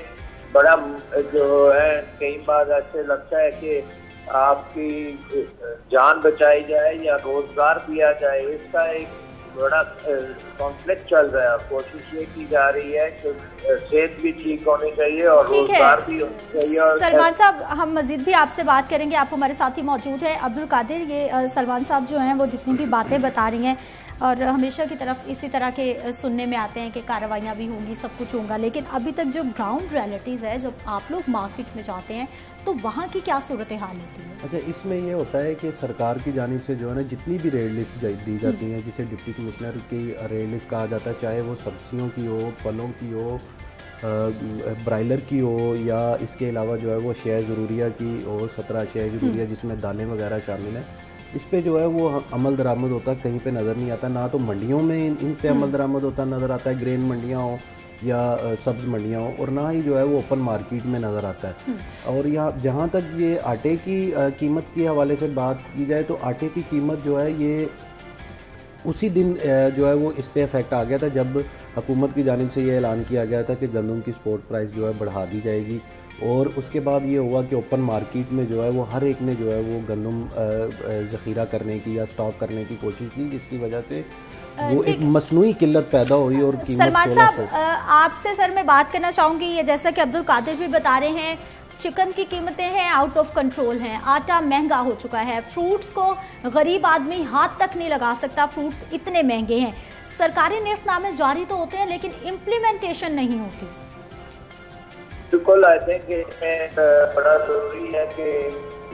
बड़ा जो है कई बार ऐसे लगता है कि आपकी जान बचाई जाए या रोजगार दिया जाए, इसका एक बड़ा कॉन्फ्लिक्ट चल रहा है। कोशिश ये की जा रही है कि सेहत भी ठीक होनी चाहिए और रोजगार भी होना चाहिए। और सलमान साहब, हम मजीद भी आपसे बात करेंगे, आप हमारे साथ ही मौजूद हैं। अब्दुल कादिर, ये सलमान साहब जो हैं वो जितनी भी बातें बता रही हैं और हमेशा की तरफ इसी तरह के सुनने में आते हैं कि कार्रवाइयाँ भी होंगी, सब कुछ होगा, लेकिन अभी तक जो ग्राउंड रियलिटीज़ है, जब आप लोग मार्केट में जाते हैं तो वहाँ की क्या सूरत हाल होती है? अच्छा, इसमें ये होता है कि सरकार की जानिब से जो है ना जितनी भी रेड लिस्ट दी जाती है, जिसे डिप्टी कमिश्नर की रेड लिस्ट कहा जाता है, चाहे वो सब्जियों की हो, फलों की हो, ब्रायलर की हो या इसके अलावा जो है वो शेयर ज़रूरिया की हो, 17 शेयर ज़रूरिया जिसमें दालें वगैरह शामिल हैं, इस पे जो है वो अमल दरामद होता कहीं पे नज़र नहीं आता। ना तो मंडियों में इन पे अमल दरामद होता नज़र आता है, ग्रेन मंडियाँ हो या सब्ज़ मंडियाँ हो, और ना ही जो है वो ओपन मार्केट में नज़र आता है। और यहाँ जहाँ तक ये आटे की कीमत के हवाले से बात की जाए तो आटे की कीमत जो है ये उसी दिन जो है वो इस पे इफेक्ट आ गया था जब हुकूमत की जानिब से ये ऐलान किया गया था कि गंदम की स्पोर्ट प्राइस जो है बढ़ा दी जाएगी। और उसके बाद ये हुआ कि ओपन मार्केट में जो है वो हर एक ने जो है वो गंदम ज़ख़ीरा करने की या स्टॉक करने की कोशिश की, जिसकी वजह से वो एक मसनूई किल्लत पैदा हुई और कीमत। सलमान साहब, आपसे सर मैं बात करना चाहूँगी, ये जैसा कि अब्दुल कादिर भी बता रहे हैं, चिकन की कीमतें हैं आउट ऑफ कंट्रोल हैं, आटा महंगा हो चुका है, फ्रूट्स को गरीब आदमी हाथ तक नहीं लगा सकता, फ्रूट्स इतने महंगे हैं। सरकारी निर्देशनामे जारी तो होते हैं लेकिन इम्प्लीमेंटेशन नहीं होती। बिल्कुल, आई थिंक इसमें बड़ा जरूरी है कि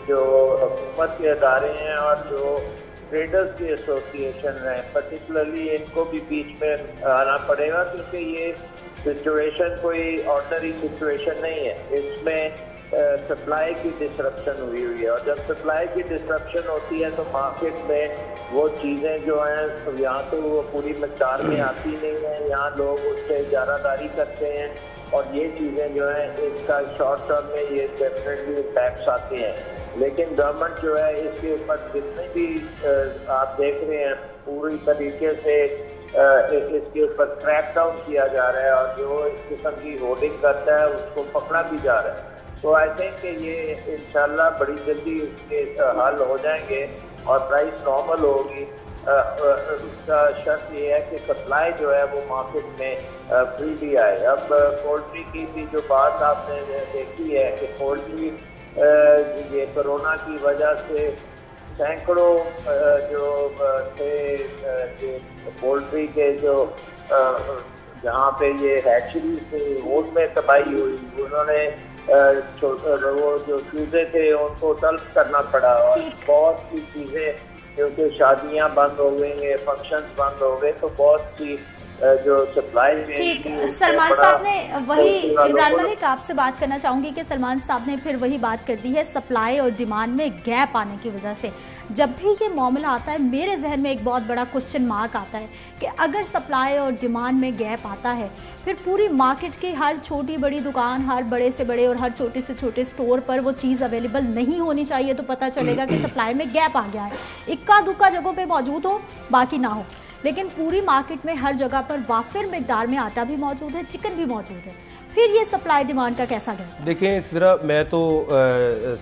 जो हुकूमत के अदारे हैं और जो ट्रेडर्स की एसोसिएशन है पर्टिकुलरली, इनको भी बीच में आना पड़ेगा, क्योंकि ये सिचुएशन कोई ऑर्डनरी सिचुएशन नहीं है। इसमें सप्लाई की डिसरप्शन हुई है और जब सप्लाई की डिसरप्शन होती है तो मार्केट में वो चीज़ें जो हैं यहाँ तो वो पूरी मिक़दार में आती नहीं है, यहाँ लोग उससे इजारादारी करते हैं और ये चीज़ें जो हैं इसका शॉर्ट टर्म में ये डेफिनेटली इम्पैक्ट्स आते हैं। लेकिन गवर्नमेंट जो है इसके ऊपर जितने भी आप देख रहे हैं पूरी तरीके से इसके ऊपर क्रैक डाउन किया जा रहा है और जो इस किस्म की होर्डिंग करता है उसको पकड़ा भी जा रहा है। तो आई थिंक कि ये इंशाल्लाह बड़ी जल्दी इसके हल हो जाएंगे और प्राइस नॉर्मल होगी। उसका शर्त ये है कि सप्लाई जो है वो मार्केट में फ्रीली आए। अब पोल्ट्री की भी जो बात आपने देखी है कि पोल्ट्री ये कोरोना की वजह से सैकड़ों जो थे पोल्ट्री के जो जहाँ पे ये हैचरी थे उनमें तबाही हुई। उन्होंने वो जो चूजे थे उनको तलब करना पड़ा और बहुत सी चीज़ें, क्योंकि शादियाँ बंद हो गई हैं, फंक्शंस बंद हो गए, तो बहुत सी जो सप्लाई ठीक, सलमान साहब ने वही, इमरान मलिक आपसे बात करना चाहूंगी कि सलमान साहब ने फिर वही बात कर दी है सप्लाई और डिमांड में गैप आने की वजह से। जब भी ये मामला आता है मेरे जहन में एक बहुत बड़ा क्वेश्चन मार्क आता है कि अगर सप्लाई और डिमांड में गैप आता है फिर पूरी मार्केट की हर छोटी बड़ी दुकान, हर बड़े से बड़े और हर छोटे से छोटे स्टोर पर वो चीज़ अवेलेबल नहीं होनी चाहिए, तो पता चलेगा कि सप्लाई में गैप आ गया है। इक्का दुक्का जगहों पे मौजूद हो, बाकी ना हो, लेकिन पूरी मार्केट में हर जगह पर वाफिर मिकदार में आटा भी मौजूद है, चिकन भी मौजूद है। फिर ये सप्लाई डिमांड का कैसा गैप? देखिए इस तरह मैं तो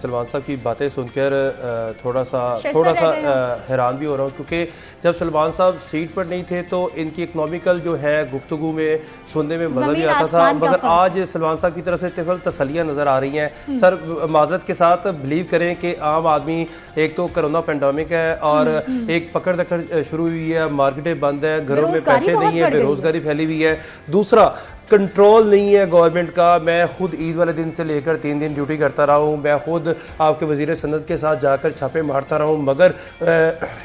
सलमान साहब की बातें सुनकर थोड़ा सा हैरान भी हो रहा हूँ, क्योंकि जब सलमान साहब सीट पर नहीं थे तो इनकी इकोनॉमिकल जो है गुफ्तगू में सुनने में मजा भी आता था, मगर आज सलमान साहब की तरफ से तिफल तसलियाँ नजर आ रही हैं। सर माजरत के साथ बिलीव करें कि आम आदमी, एक तो कोरोना पेंडेमिक है और एक पकड़ दकड़ शुरू हुई है, मार्केटें बंद है, घरों में पैसे नहीं है, बेरोजगारी फैली हुई है, दूसरा कंट्रोल नहीं है गवर्नमेंट का। मैं खुद ईद वाले दिन से लेकर 3 दिन ड्यूटी करता रहा हूँ, मैं खुद आपके वजीर सनत के साथ जाकर छापे मारता रहा हूँ, मगर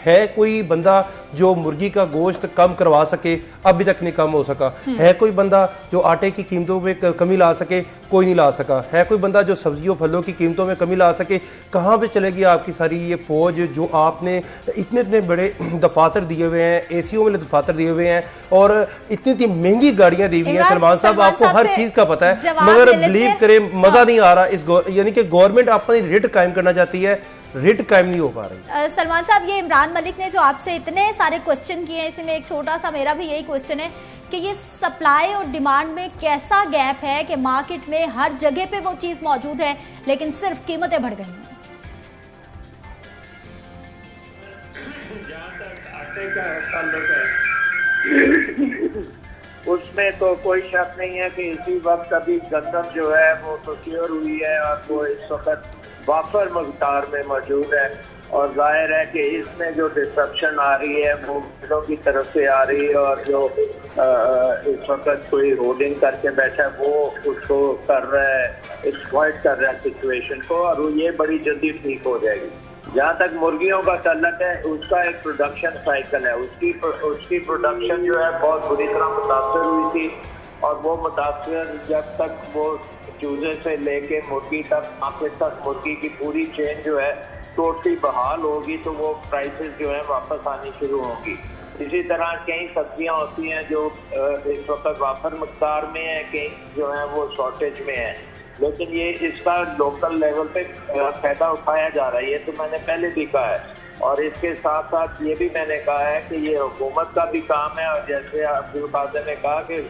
है कोई बंदा जो मुर्गी का गोश्त कम करवा सके? अभी तक नहीं कम हो सका। है कोई बंदा जो आटे की कीमतों में कमी ला सके? कोई नहीं ला सका। है कोई बंदा जो सब्जियों फलों की कीमतों में कमी ला सके? कहाँ पे चलेगी आपकी सारी ये फौज जो आपने इतने इतने बड़े दफातर दिए हुए हैं, एसीओ वाले दफातर दिए हुए हैं और इतनी इतनी महंगी गाड़ियां दी हुई हैं। सलमान साहब आपको हर चीज का पता है, मगर बिलीव करें मजा नहीं आ रहा इस यानी कि गवर्नमेंट अपनी रिट कायम करना चाहती है, रिट कायम नहीं हो पा रही। सलमान साहब, ये इमरान मलिक ने जो आपसे इतने सारे क्वेश्चन किए हैं, इसमें एक छोटा सा मेरा भी यही क्वेश्चन है कि ये सप्लाई और डिमांड में कैसा गैप है कि मार्केट में हर जगह पे वो चीज मौजूद है लेकिन सिर्फ कीमतें बढ़ गई हैं। जहाँ तक आटे का ताल्लुक है उसमें तो कोई शक नहीं है कि इसी वक्त अभी गंदम जो है वो प्रोक्योर हुई है और वो इस वक्त वाफर मकदार में मौजूद है, और जाहिर है कि इसमें जो डिस्ट्रप्शन आ रही है वो मिलों की तरफ से आ रही है, और जो इस वक्त कोई होल्डिंग करके बैठा है वो उसको कर रहा है, एक्सप्लॉइट कर रहा है सिचुएशन को, और वो ये बड़ी जल्दी ठीक हो जाएगी। जहाँ तक मुर्गियों का ताल्लुक है उसका एक प्रोडक्शन साइकिल है, उसकी प्रोडक्शन जो है बहुत बुरी तरह मुतासर हुई थी, और वो मुतासर जब तक वो चूजे से लेके मुर्गी तक, आखिर तक मुर्गी की पूरी चेन जो है टोटली बहाल होगी तो वो प्राइसेस जो है वापस आनी शुरू होंगी। इसी तरह कई सब्जियां होती हैं जो इस वक्त वाफर मकदार में है, कई जो है वो शॉर्टेज में है, लेकिन ये इसका लोकल लेवल पे फायदा उठाया जा रहा है। ये तो मैंने पहले भी कहा है, और इसके साथ साथ ये भी मैंने कहा है कि ये हुकूमत का भी काम है, और जैसे अब्दुल कादिर ने कहा कि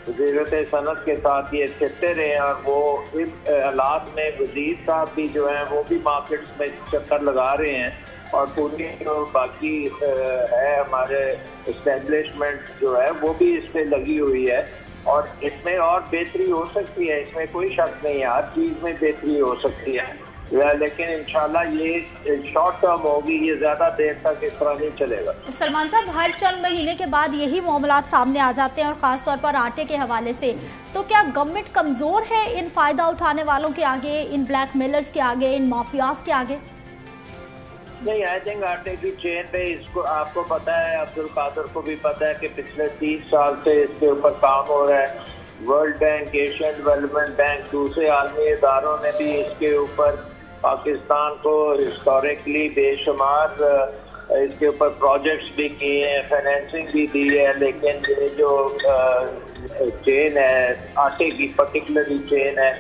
वज़ीर सनत के साथ ये छिपते रहे, और वो इस हालात में वज़ीर साहब भी जो है वो भी मार्केट्स में चक्कर लगा रहे हैं, और पूरी जो बाकी है हमारे इस्टेब्लिशमेंट जो है वो भी इस पे लगी हुई है, और इसमें और बेहतरी हो सकती है, इसमें कोई शक नहीं है, हर चीज़ में बेहतरी हो सकती है, लेकिन इंशाल्लाह ये शॉर्ट टर्म होगी, ये ज्यादा देर तक इस तरह नहीं चलेगा। सलमान साहब, हर चंद महीने के बाद यही मामलात सामने आ जाते हैं और खासतौर पर आटे के हवाले से, तो क्या गवर्नमेंट कमजोर है इन फायदा उठाने वालों के आगे, इन ब्लैक मेलर्स के आगे, इन माफियाज के आगे? नहीं, आई थिंक आटे की चेन पे इसको आपको पता है, अब्दुल कादिर को भी पता है कि पिछले 30 साल से इसके ऊपर काम हो रहा है। World bank, Asian development bank, दूसरे आलमी इदारों ने भी इसके ऊपर पाकिस्तान को हिस्टोरिकली बेशुमार इसके ऊपर प्रोजेक्ट्स भी किए हैं, फाइनेंसिंग भी दी है, लेकिन ये जो चेन है आटे की, पर्टिकुलरली चेन है,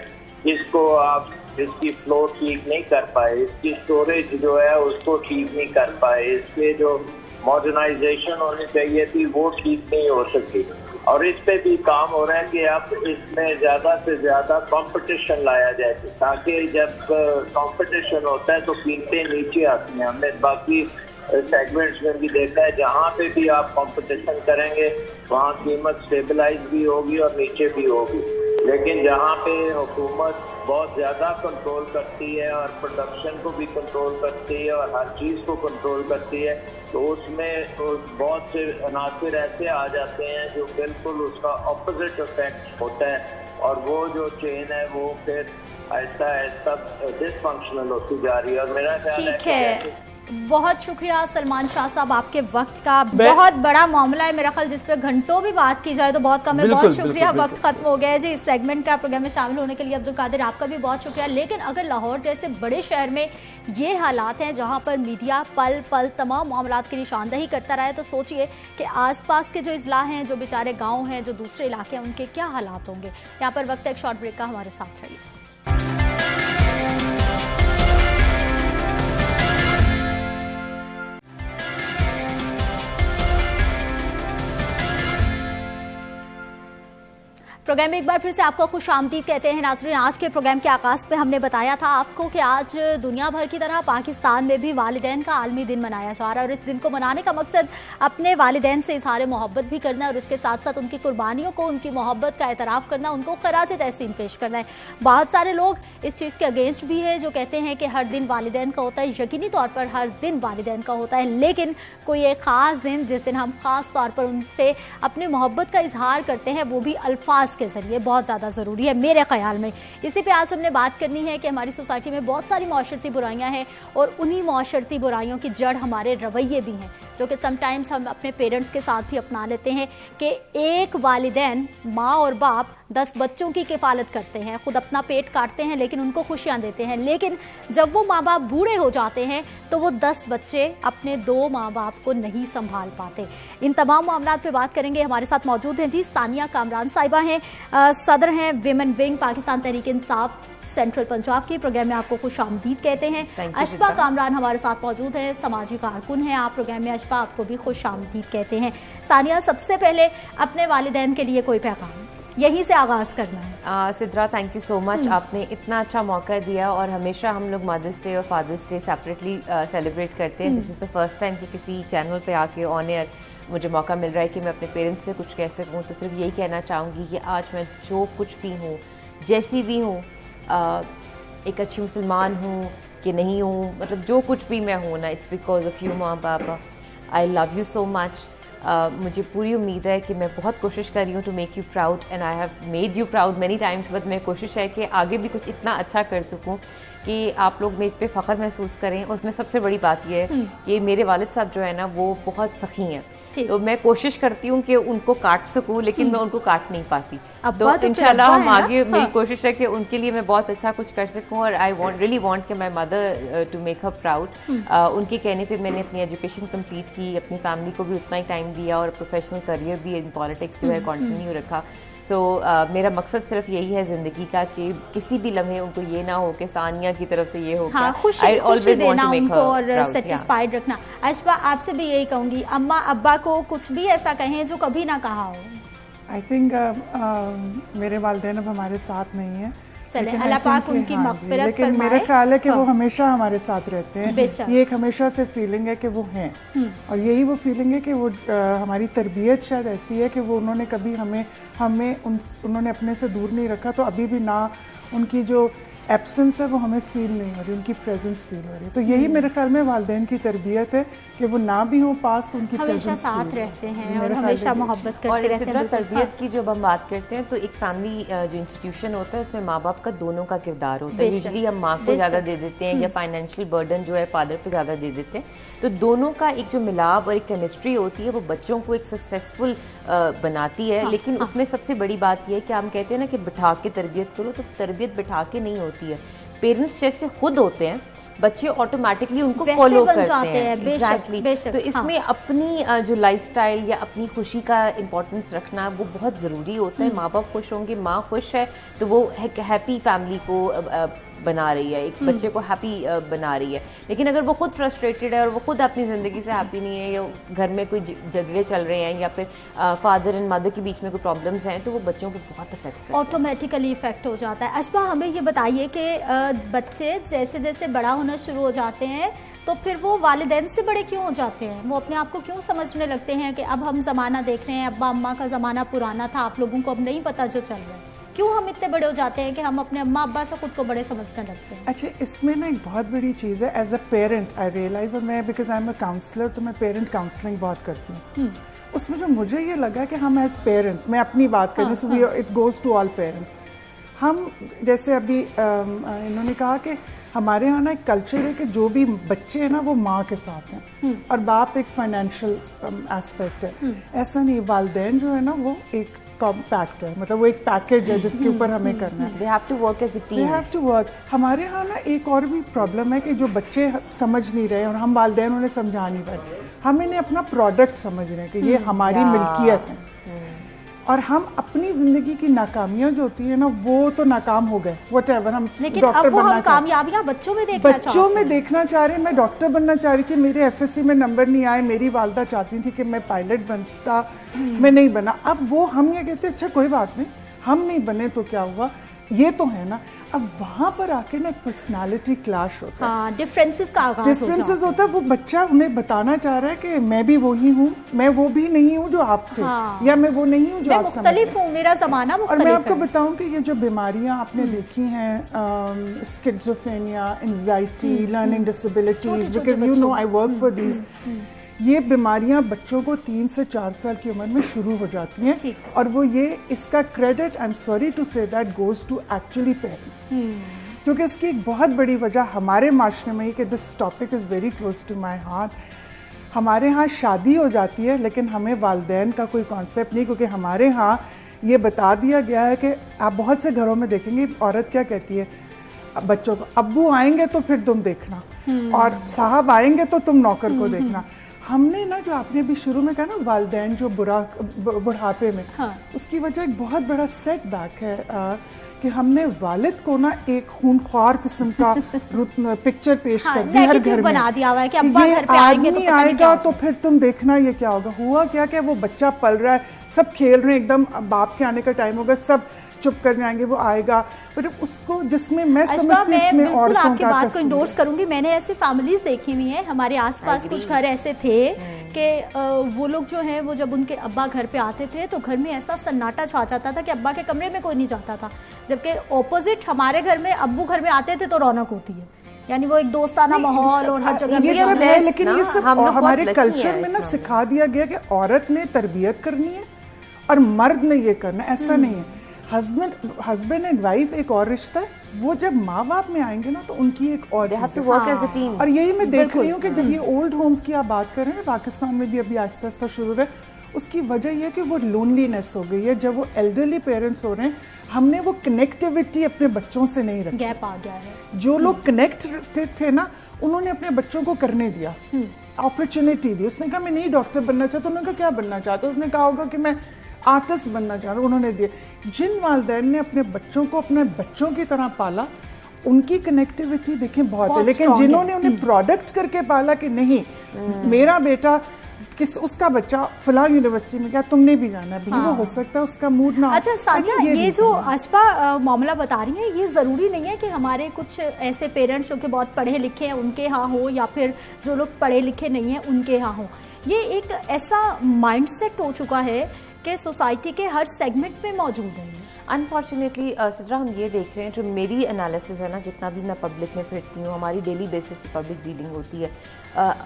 इसको आप इसकी फ्लो ठीक नहीं कर पाए, इसकी स्टोरेज जो है उसको ठीक नहीं कर पाए, इसके जो मॉडर्नाइजेशन होनी चाहिए थी वो ठीक नहीं हो सकी, और इस पे भी काम हो रहा है कि अब इसमें ज़्यादा से ज़्यादा कंपटीशन लाया जाए, ताकि जब कंपटीशन होता है तो कीमतें नीचे आती हैं। हमने बाकी सेगमेंट्स में भी देखा है, जहाँ पे भी आप कंपटीशन करेंगे वहाँ कीमत स्टेबलाइज भी होगी और नीचे भी होगी, लेकिन जहाँ पे हुकूमत बहुत ज़्यादा कंट्रोल करती है और प्रोडक्शन को भी कंट्रोल करती है और हर चीज़ को कंट्रोल करती है, तो उसमें बहुत से अनासर ऐसे आ जाते हैं जो बिल्कुल उसका ऑपोजिट इफेक्ट होता है, और वो जो चेन है वो फिर ऐसा डिसफंक्शनल होती जा रही है। और मेरा ख्याल है बहुत शुक्रिया सलमान शाह साहब, आपके वक्त का बहुत बड़ा मामला है मेरा ख्याल, जिस पे घंटों भी बात की जाए तो बहुत कम है। बहुत शुक्रिया, वक्त खत्म हो गया है जी इस सेगमेंट का। प्रोग्राम में शामिल होने के लिए अब्दुल कादिर आपका भी बहुत शुक्रिया। लेकिन अगर लाहौर जैसे बड़े शहर में ये हालात हैं जहां पर मीडिया पल पल तमाम मामलात की निशानदही करता रहा है, तो सोचिए कि आसपास के जो इजला हैं, जो बेचारे गाँव हैं, जो दूसरे इलाके हैं, उनके क्या हालात होंगे। यहाँ पर वक्त है एक शॉर्ट ब्रेक का, हमारे साथ रहिए। प्रोग्राम में एक बार फिर से आपको खुशामदीद कहते हैं नाज़रीन। आज के प्रोग्राम के आगाज पे हमने बताया था आपको कि आज दुनिया भर की तरह पाकिस्तान में भी वालिदैन का आलमी दिन मनाया जा रहा है, और इस दिन को मनाने का मकसद अपने वालिदैन से इज़हार मोहब्बत भी करना है, और इसके साथ साथ उनकी कुर्बानियों को, उनकी मोहब्बत का एतराफ़ करना, उनको खराज तहसीन पेश करना है। बहुत सारे लोग इस चीज़ के अगेंस्ट भी है, जो कहते हैं कि हर दिन वालिदैन का होता है, यकीनी तौर पर हर दिन वालिदैन का होता है, लेकिन कोई एक ख़ास दिन जिस दिन हम ख़ास तौर पर उनसे अपने मोहब्बत का इजहार करते हैं, वो भी अल्फाज के जरिए, बहुत ज़्यादा ज़रूरी है मेरे ख्याल में। इसी पे आज हमने बात करनी है कि हमारी सोसाइटी में बहुत सारी माशरती बुराइयां हैं, और उन्हीं माशरती बुराइयों की जड़ हमारे रवैये भी हैं, जो कि समटाइम्स हम अपने पेरेंट्स के साथ भी अपना लेते हैं कि एक वालिदैन, माँ और बाप 10 बच्चों की किफ़ालत करते हैं, खुद अपना पेट काटते हैं, लेकिन उनको खुशियाँ देते हैं, लेकिन जब वो माँ बाप बूढ़े हो जाते हैं तो वो 10 बच्चे अपने 2 माँ बाप को नहीं संभाल पाते। इन तमाम मामलात पे बात करेंगे। हमारे साथ मौजूद हैं जी सानिया कामरान साहिबा हैं, सदर हैं women wing Pakistan Tehreek Insaf central Punjab के। प्रोग्राम में आपको खुशामदीद कहते हैं। अशफा कामरान हमारे साथ मौजूद है, समाजी कारकुन हैं आप प्रोग्राम में। अशफा, आपको भी खुशामदीद कहते हैं। सानिया, सबसे पहले अपने वालिदैन के लिए कोई पैगाम, यहीं से आगाज करना है। Sidra, thank you so much, आपने इतना अच्छा मौका दिया, और हमेशा हम लोग मदर्स डे और फादर्स डे सेपरेटली सेलिब्रेट करते हैं। This is the first time कि किसी चैनल पे आके ऑन एयर मुझे मौका मिल रहा है कि मैं अपने पेरेंट्स से कुछ कह सकूँ। तो सिर्फ यही कहना चाहूँगी कि आज मैं जो कुछ भी हूँ, जैसी भी हूँ, एक अच्छी मुसलमान हूँ कि नहीं हूँ, मतलब जो कुछ भी मैं हूँ ना, इट्स बिकॉज ऑफ यू माँ बाप। I love you so much. मुझे पूरी उम्मीद है कि मैं बहुत कोशिश कर रही हूँ to make you proud, and I have made you proud many times, but मेरी कोशिश है कि आगे भी कुछ इतना अच्छा कर सकूँ कि आप लोग मेरे पे फ़ख्र महसूस करें। और उसमें सबसे बड़ी बात यह है कि मेरे वालिद साहब जो है ना, वो बहुत सखी हैं, तो मैं कोशिश करती हूँ कि उनको काट सकूँ, लेकिन मैं उनको काट नहीं पाती। तो इंशाल्लाह हम आगे, मेरी कोशिश है कि उनके लिए मैं बहुत अच्छा कुछ कर सकूँ, और आई रियली वांट कि my mother to make her proud. उनके कहने पे मैंने अपनी एजुकेशन कंप्लीट की, अपनी फैमिली को भी उतना ही टाइम दिया, और प्रोफेशनल करियर भी इन पॉलिटिक्स जो है कंटिन्यू रखा। तो मेरा मकसद सिर्फ यही है ज़िंदगी का कि किसी भी लम्हे उनको ये ना हो कि सानिया की तरफ से ये हो, हाँ, खुशी देना उनको और सेटिस्फाइड रखना। अशफा, आपसे भी यही कहूँगी, अम्मा अब्बा को कुछ भी ऐसा कहें जो कभी ना कहा हो। आई थिंक मेरे वालिदैन अब हमारे साथ नहीं है, चले अल्लाह पाक उनकी मग़फ़िरत लेकिन फरमाए। मेरा ख्याल है कि वो हमेशा हमारे साथ रहते हैं। ये एक हमेशा से फीलिंग है कि वो हैं, और यही वो फीलिंग है कि वो हमारी तरबियत शायद ऐसी है कि वो उन्होंने कभी उन्होंने अपने से दूर नहीं रखा। तो अभी भी ना उनकी जो एब्सेंस है वो हमें फील नहीं हो रही, उनकी प्रेजेंस फील हो रही है। तो यही मेरे ख्याल में वालिदैन की तरबियत है कि वो ना भी हो पास, तो उनकी हमेशा साथ रहते हैं और हमेशा मोहब्बत करते रहते हैं। तरबियत की जब हम बात करते हैं तो एक फैमिली जो इंस्टीट्यूशन होता है उसमें माँ बाप का दोनों का किरदार होता है। यूजुअली हम माँ को ज़्यादा दे देते हैं, या फाइनेंशियल बर्डन जो है फादर पे ज़्यादा दे देते हैं। तो दोनों का एक जो मिलाप और एक केमिस्ट्री होती है वो बच्चों को एक सक्सेसफुल बनाती है। लेकिन उसमें सबसे बड़ी बात यह है कि हम कहते हैं ना कि बिठा के तरबियत करो, तो तरबियत बिठा के नहीं होती है। पेरेंट्स जैसे खुद होते हैं, बच्चे ऑटोमेटिकली उनको फॉलो करते हैं। एग्जैक्टली। तो इसमें अपनी जो लाइफस्टाइल या अपनी खुशी का इम्पोर्टेंस रखना वो बहुत ज़रूरी होता है। माँ बाप खुश होंगे, माँ खुश है तो वो एक हैप्पी फैमिली को बना रही है, एक बच्चे को हैप्पी बना रही है। लेकिन अगर वो खुद फ्रस्ट्रेटेड है और वो खुद अपनी ज़िंदगी से हैप्पी नहीं है, या घर में कोई झगड़े चल रहे हैं, या फिर फादर एंड मदर के बीच में कोई प्रॉब्लम्स हैं, तो वो बच्चों को बहुत इफेक्ट करता है, ऑटोमेटिकली इफेक्ट हो जाता है। अशफा, हमें ये बताइए कि बच्चे जैसे जैसे बड़ा होना शुरू हो जाते हैं तो फिर वो वालिदैन से बड़े क्यों हो जाते हैं? वो अपने आप को क्यों समझने लगते हैं कि अब हम ज़माना देख रहे हैं, अब्बा अम्मा का ज़माना पुराना था, आप लोगों को अब नहीं पता जो चल रहा है? क्यों हम इतने बड़े हो जाते हैं कि हम अपने अम्मा अब्बा से खुद को बड़े समझने लगते हैं? अच्छा, इसमें ना एक बहुत बड़ी चीज़ है। As a parent I realise, और मैं because I am a counsellor, तो मैं पेरेंट काउंसलिंग बहुत करती हूँ। उसमें जो मुझे ये लगा कि हम एज पेरेंट्स, मैं अपनी बात कर रही हूँ, it goes to all parents, हम जैसे अभी इन्होंने कहा कि हमारे यहाँ ना एक कल्चर है कि जो भी बच्चे हैं ना वो माँ के साथ हैं और बाप एक फाइनेंशियल एस्पेक्ट है। ऐसा नहीं, वालिदैन जो है ना वो एक कॉम्पैक्ट है, मतलब वो एक पैकेज है जिसके ऊपर हमें करना है। They have to work as a team. They have to work. हमारे यहाँ ना एक और भी प्रॉब्लम है कि जो बच्चे समझ नहीं रहे और हम वालिदैन उन्हें समझा नहीं पाए, हम इन्हें अपना प्रोडक्ट समझ रहे हैं कि ये हमारी मिल्कियत है और हम अपनी जिंदगी की नाकामियां जो होती है ना वो तो नाकाम हो गए, व्हाटएवर हम लेकिन डॉक्टर अब वो बनना हम कामयाबियां बच्चों में देखना चाहते हैं। बच्चों में देखना चाह रहे हैं। मैं डॉक्टर बनना चाह रही थी, मेरे एफएससी में नंबर नहीं आए, मेरी वालदा चाहती थी कि मैं पायलट बनता, मैं नहीं बना। अब वो हम ये कहते अच्छा कोई बात नहीं, हम नहीं बने तो क्या हुआ, ये तो है ना। अब वहां पर आके ना पर्सनालिटी क्लैश होता है, हाँ, डिफरेंसेस का आगाज डिफरेंसेस होता है। वो बच्चा उन्हें बताना चाह रहा है कि मैं भी वही हूँ, मैं वो भी नहीं हूँ जो आप थे, हाँ। या मैं वो नहीं हूँ जो आप समझ रहे मुख्तलिफ हूँ, मेरा जमाना और मुख्तलिफ मैं आपको है। बताऊं कि ये जो बीमारियां आपने देखी हैं, schizophrenia, anxiety, learning disabilities, because you know I work for these, ये बीमारियां बच्चों को 3 से 4 साल की उम्र में शुरू हो जाती हैं और वो ये इसका credit, I am sorry to say that, goes to actually parents, क्योंकि उसकी एक बहुत बड़ी वजह हमारे माशरे में ही कि this topic is very close to my heart. हमारे यहाँ शादी हो जाती है लेकिन हमें वालिदैन का कोई कॉन्सेप्ट नहीं, क्योंकि हमारे यहाँ ये बता दिया गया है कि आप बहुत से घरों में देखेंगे औरत क्या कहती है बच्चों को, अब्बू आएंगे तो फिर तुम देखना और साहब आएंगे तो तुम नौकर को देखना। हमने ना जो आपने भी शुरू में कहा ना वालिदैन जो बुढ़ापे में, हाँ। उसकी वजह एक बहुत बड़ा सेटबैक है कि हमने वालिद को ना एक खूनख्वार किस्म का पिक्चर पेश कर दी हर घर में, बना दिया हुआ है कि अब्बा घर पे आएंगे तो आएगा तो फिर तुम देखना ये क्या होगा। हुआ क्या कि वो बच्चा पल रहा है, सब खेल रहे हैं, एकदम बाप के आने का टाइम होगा, सब चुप कर जाएंगे, वो आएगा, पर उसको जिसमें मैं समझती हूँ इसमें बिल्कुल आपकी बात को इंडोर्स करूंगी। मैंने ऐसी फैमिलीज देखी हुई हैं, हमारे आसपास कुछ घर ऐसे थे कि वो लोग जो हैं वो जब उनके अब्बा घर पे आते थे तो घर में ऐसा सन्नाटा छा जाता था कि अब्बा के कमरे में कोई नहीं जाता था, जबकि ऑपोजिट हमारे घर में अब्बू घर में आते थे तो रौनक होती है, यानी वो एक दोस्ताना माहौल और हर जगह ये सब है। लेकिन ये सब हमारे कल्चर में ना सिखा दिया गया कि औरत ने तरबियत करनी है और मर्द ने ये करना, ऐसा नहीं है। हस्बैंड एंड वाइफ एक और रिश्ता है, वो जब माँ बाप में आएंगे ना तो उनकी एक और और यही मैं देख रही हूँ कि जब ये ओल्ड होम्स की आप बात कर रहे हैं, पाकिस्तान में भी अभी आहिस्ता आहिस्ता शुरू है, उसकी वजह यह कि वो लोनलीनेस हो गई है। जब वो एल्डरली पेरेंट्स हो रहे हैं, हमने वो कनेक्टिविटी अपने बच्चों से नहीं रखी, गैप आ गया है। जो लोग कनेक्टेड थे ना उन्होंने अपने बच्चों को करने दिया, अपॉर्चुनिटी दी। उसने कहा मैं नहीं डॉक्टर बनना चाहता, उन्होंने कहा क्या बनना चाहता, उसने कहा होगा कि मैं आर्टिस्ट बनना चाह रहा हूँ, उन्होंने दिए। जिन वालिदैन ने अपने बच्चों को अपने बच्चों की तरह पाला उनकी कनेक्टिविटी देखें बहुत है, लेकिन जिन्होंने उन्हें प्रोडक्ट करके पाला कि नहीं मेरा बेटा उसका बच्चा फला यूनिवर्सिटी में गया, तुमने भी जाना है, हाँ। वो हो सकता है उसका मूड ना। अच्छा सानिया, ये जो अशफा मामला बता रही हैं, ये जरूरी नहीं है कि हमारे कुछ ऐसे पेरेंट्स जो कि बहुत पढ़े लिखे हैं उनके यहाँ हो या फिर जो लोग पढ़े लिखे नहीं हैं उनके यहाँ हो। ये एक ऐसा माइंडसेट हो चुका है कि सोसाइटी के हर सेगमेंट में मौजूद है। अनफॉर्चुनेटली सिद्रा, हम ये देख रहे हैं, जो मेरी एनालिसिस है ना, जितना भी मैं पब्लिक में फिरती हूँ, हमारी डेली बेसिस पे पब्लिक डीलिंग होती है,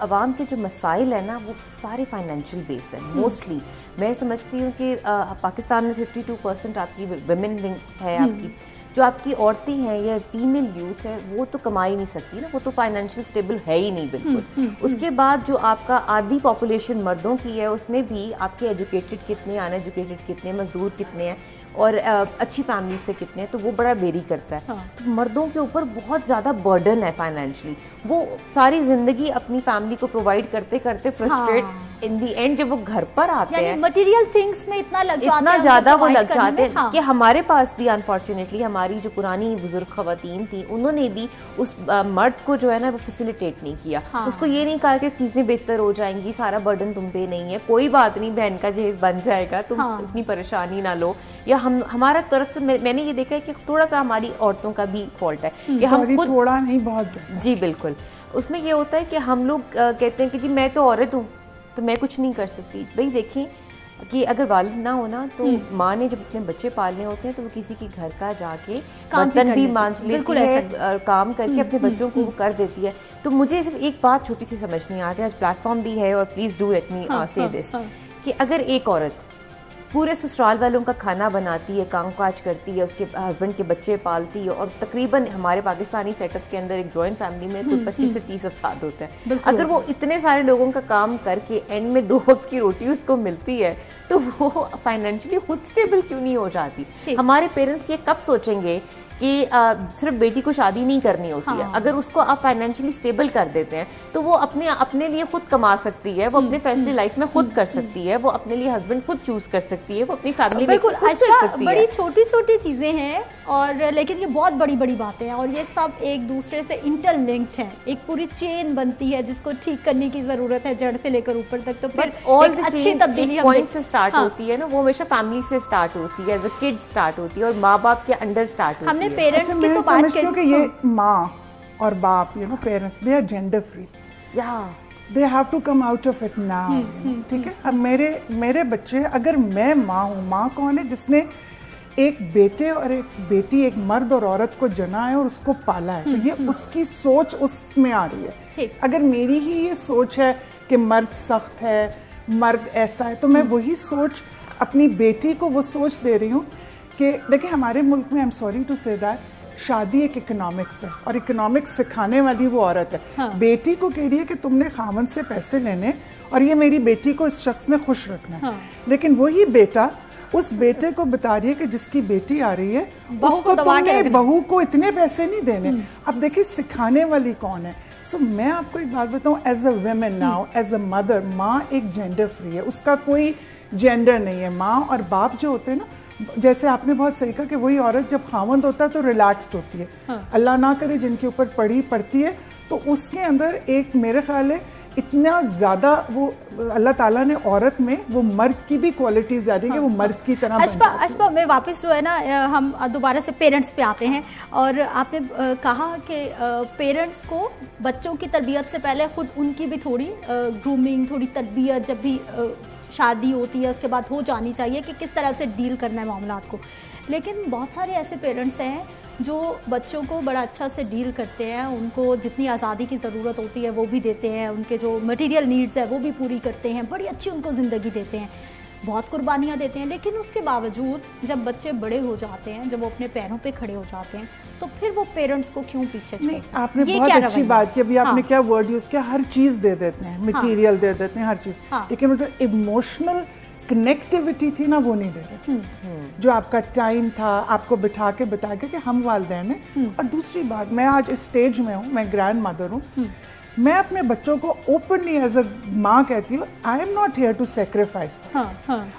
अवाम के जो मसाइल है ना वो सारे फाइनेंशियल बेस है मोस्टली। मैं समझती हूँ कि पाकिस्तान में 52% आपकी विमेन विंग है, आपकी जो आपकी औरतें हैं या फीमेल यूथ है वो तो कमा ही नहीं सकती ना, वो तो फाइनेंशियल स्टेबल है ही नहीं बिल्कुल। उसके बाद जो आपका आधी पॉपुलेशन मर्दों की है उसमें भी आपके एजुकेटेड कितने, अनएजुकेटेड कितने, मजदूर कितने हैं और अच्छी फैमिली से कितने हैं, तो वो बड़ा वेरी करता है। हाँ। तो मर्दों के ऊपर बहुत ज़्यादा बर्डन है फाइनेंशियली, वो सारी जिंदगी अपनी फैमिली को प्रोवाइड करते करते फ्रस्ट्रेट इन दी एंड जब वो घर पर आते हैं मटेरियल थिंग्स में इतना ज़्यादा वो लग जाते हैं कि हमारे पास भी अनफॉर्चुनेटली हमारी जो पुरानी बुजुर्ग खवातीन थी उन्होंने भी उस मर्द को जो है ना वो फैसिलिटेट नहीं किया। हाँ। उसको ये नहीं कहा कि चीजें बेहतर हो जाएंगी, सारा बर्डन तुम पे नहीं है, कोई बात नहीं, बहन का जेब बन जाएगा, तुम इतनी परेशानी ना लो। या हमारा तरफ से मैंने ये देखा है कि थोड़ा सा हमारी औरतों का भी फॉल्ट है कि हम खुद थोड़ा नहीं बहुत जी बिल्कुल। उसमें ये होता है कि हम लोग कहते हैं कि जी मैं तो औरत हूँ तो मैं कुछ नहीं कर सकती। भाई देखें कि अगर वालिद ना होना तो माँ ने जब अपने बच्चे पालने होते हैं तो वो किसी के घर का जाके बर्तन भी मांज लेती है, काम करके अपने बच्चों को वो कर देती है। तो मुझे सिर्फ एक बात छोटी सी समझ नहीं आ रही, आज प्लेटफॉर्म भी है और प्लीज डू लेट मी से दिस, कि अगर एक औरत पूरे ससुराल वालों का खाना बनाती है, काम काज करती है, उसके हस्बैंड के बच्चे पालती है, और तकरीबन हमारे पाकिस्तानी सेटअप के अंदर एक जॉइंट फैमिली में कुल 25 से 30 अफराद होते हैं। अगर वो इतने सारे लोगों का काम करके एंड में 2 वक्त की रोटी उसको मिलती है तो वो फाइनेंशियली खुद स्टेबल क्यों नहीं हो जाती? हमारे पेरेंट्स ये कब सोचेंगे कि सिर्फ बेटी को शादी नहीं करनी होती है? अगर उसको आप फाइनेंशियली स्टेबल कर देते हैं तो वो अपने लिए खुद कमा सकती है, वो अपने फैसले लाइफ में खुद कर सकती है, वो अपने लिए हस्बैंड खुद चूज कर सकती है, वो अपनी फैमिली में खुद कर सकती है। बड़ी छोटी छोटी चीजें हैं और लेकिन ये बहुत बड़ी बड़ी बातें हैं और ये सब एक दूसरे से इंटरलिंक्ड हैं। एक पूरी चेन बनती है जिसको ठीक करने की जरूरत है जड़ से लेकर ऊपर तक। तो फिर ऑल अच्छी तब्दीली पॉइंट से स्टार्ट होती है ना, वो हमेशा फैमिली से स्टार्ट होती है, एज अ किड स्टार्ट होती है और माँ बाप के अंडर स्टार्ट होती है। हमने पेरेंट्स की तो बात समझती हूँ कि ये माँ और बाप, you know, parents, they are gender free, they have to come out of it now. ठीक है, अब मेरे बच्चे, अगर मैं माँ हूँ, माँ कौन है? जिसने एक बेटे और एक बेटी, एक मर्द और औरत को जना है और उसको पाला है, तो ये उसकी सोच उसमें आ रही है। अगर मेरी ही ये सोच है कि मर्द सख्त है, मर्द ऐसा है, तो मैं वही सोच अपनी बेटी को वो सोच दे रही हूँ कि देखिए हमारे मुल्क में, I am sorry to say that, शादी एक इकोनॉमिक्स है और इकोनॉमिक्स सिखाने वाली वो औरत है। हाँ। बेटी को कह रही है कि तुमने खामन से पैसे लेने और ये मेरी बेटी को इस शख्स ने खुश रखना है। हाँ। लेकिन वही बेटा उस बेटे को बता रही है कि जिसकी बेटी आ रही है उसको तुमने बहू को इतने पैसे नहीं देने। अब देखिए सिखाने वाली कौन है? सो मैं आपको एक बात बताऊं, as a women now, as a mother, माँ एक जेंडर फ्री है, उसका कोई जेंडर नहीं है। माँ और बाप जो होते हैं ना, जैसे आपने बहुत सही कहा कि वही औरत जब खामंद होता है तो रिलैक्स्ड होती है। हाँ। अल्लाह ना करे जिनके ऊपर पड़ती है तो उसके अंदर एक, मेरे ख्याल है, इतना ज्यादा वो अल्लाह ताला ने औरत में वो मर्द की भी क्वालिटीज आ रही है कि वो मर्द की तरह। अशबा मैं वापस जो है ना, हम दोबारा से पेरेंट्स पे आते हैं और आपने कहा कि पेरेंट्स को बच्चों की तरबियत से पहले खुद उनकी भी थोड़ी ग्रूमिंग, थोड़ी तरबियत जब भी शादी होती है उसके बाद हो जानी चाहिए कि किस तरह से डील करना है मामलात को। लेकिन बहुत सारे ऐसे पेरेंट्स हैं जो बच्चों को बड़ा अच्छा से डील करते हैं, उनको जितनी आज़ादी की ज़रूरत होती है वो भी देते हैं, उनके जो मटेरियल नीड्स है वो भी पूरी करते हैं, बड़ी अच्छी उनको ज़िंदगी देते हैं, बहुत कुर्बानियाँ देते हैं। लेकिन उसके बावजूद जब बच्चे बड़े हो जाते हैं, जब वो अपने पैरों पे खड़े हो जाते हैं, तो फिर वो पेरेंट्स को क्यों पीछे छोड़ते हैं? आपने बहुत अच्छी बात की, अभी आपने क्या वर्ड यूज किया, हर चीज़ दे देते हैं, मटेरियल दे देते हैं, हर चीज़, लेकिन वो जो इमोशनल कनेक्टिविटी थी ना वो नहीं दे रहे। जो आपका टाइम था, आपको बिठा के बता के कि हम वालिदैन हैं। और दूसरी बात, मैं आज इस स्टेज में हूँ, मैं ग्रैंड मदर हूँ, मैं अपने बच्चों को ओपनली एज अ माँ कहती हूँ, I am not here to sacrifice.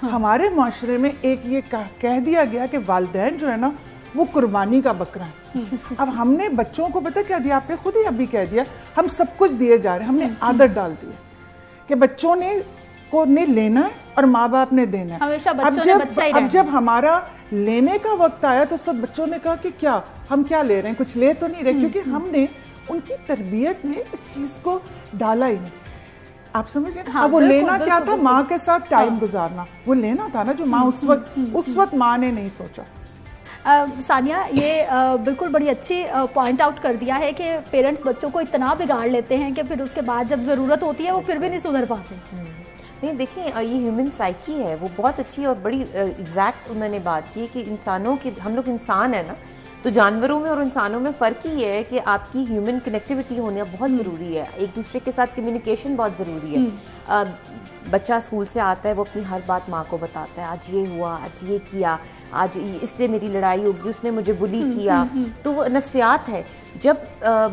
हमारे माशरे में एक ये कह दिया गया कि वालिदैन जो है ना वो कुर्बानी का बकरा है। अब हमने बच्चों को पता क्या दिया, आपने खुद ही अभी कह दिया, हम सब कुछ दिए जा रहे हैं, हमने आदत डाल दी है कि बच्चों ने लेना है और माँ बाप ने देना है। हमेशा बच्चों ने बच्चा ही अब जब हमारा लेने का वक्त आया तो सब बच्चों ने कहा कि क्या हम क्या ले रहे हैं, कुछ ले तो नहीं रहे, क्योंकि हमने उनकी तरबियत में इस चीज को डाला ही नहीं। आप समझ गए? हाँ, वो लेना क्या था, माँ के साथ टाइम गुजारना, वो लेना था ना जो माँ उस वक्त माँ ने नहीं सोचा। सानिया, ये बिल्कुल बड़ी अच्छी पॉइंट आउट कर दिया है कि पेरेंट्स बच्चों को इतना बिगाड़ लेते हैं कि फिर उसके बाद जब ज़रूरत होती है वो फिर भी नहीं सुधर पाते। नहीं, देखिए ये ह्यूमन साइकी है, वो बहुत अच्छी और बड़ी एग्जैक्ट उन्होंने बात की कि इंसानों की, हम लोग इंसान है ना, तो जानवरों में और इंसानों में फ़र्क ही है कि आपकी ह्यूमन कनेक्टिविटी होना बहुत ज़रूरी है, एक दूसरे के साथ कम्युनिकेशन बहुत ज़रूरी है। बच्चा स्कूल से आता है, वो अपनी हर बात माँ को बताता है, आज ये हुआ, आज ये किया, आज इससे मेरी लड़ाई होगी, उसने मुझे बुली किया, तो वो नफ्सियात है। जब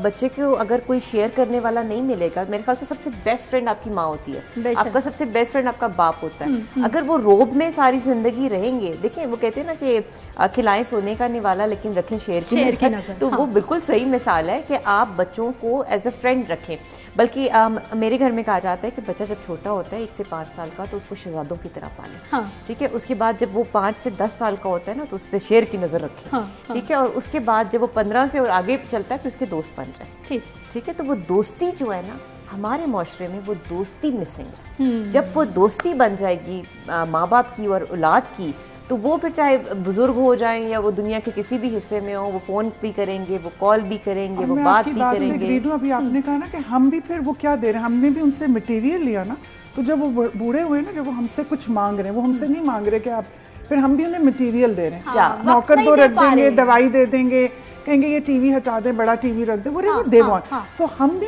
बच्चे को अगर कोई शेयर करने वाला नहीं मिलेगा, मेरे ख्याल से सबसे बेस्ट फ्रेंड आपकी माँ होती है, आपका सबसे बेस्ट फ्रेंड आपका बाप होता है। अगर वो रोब में सारी जिंदगी रहेंगे, देखिए वो कहते हैं ना कि खिलाएं सोने का निवाला लेकिन रखें शेर की नजर, तो वो बिल्कुल सही मिसाल है कि आप बच्चों को एज अ फ्रेंड रखें। बल्कि मेरे घर में कहा जाता है कि बच्चा जब छोटा होता है 1 से 5 साल का, तो उसको शहजादों की तरह पालें। ठीक है, उसके बाद जब वो 5 से 10 साल का होता है ना, तो उस पर शेर की नजर रखें। ठीक है, और उसके बाद जब वो 15 से और आगे चलता है तो उसके दोस्त बन जाए। ठीक है, तो वो दोस्ती जो है ना, हमारे माशरे में वो दोस्ती मिसिंग है। जब वो दोस्ती बन जाएगी माँ बाप की और औलाद की, तो वो फिर चाहे बुजुर्ग हो जाएं या वो दुनिया के किसी भी हिस्से में हो, वो फोन भी करेंगे, वो कॉल भी करेंगे, वो बात भी करेंगे। अभी आपने कहा ना कि हम भी फिर वो क्या दे रहे हैं, हमने भी उनसे मटेरियल लिया ना, तो जब वो बूढ़े हुए ना, जब वो हमसे कुछ मांग रहे हैं, वो हमसे नहीं मांग रहे कि आप, फिर हम भी उन्हें मटेरियल दे रहे हैं, नौकर तो रख देंगे, दवाई दे देंगे, कहेंगे ये टीवी हटा दें, बड़ा टीवी रख दें, व्हाटएवर दे वांट। सो हम भी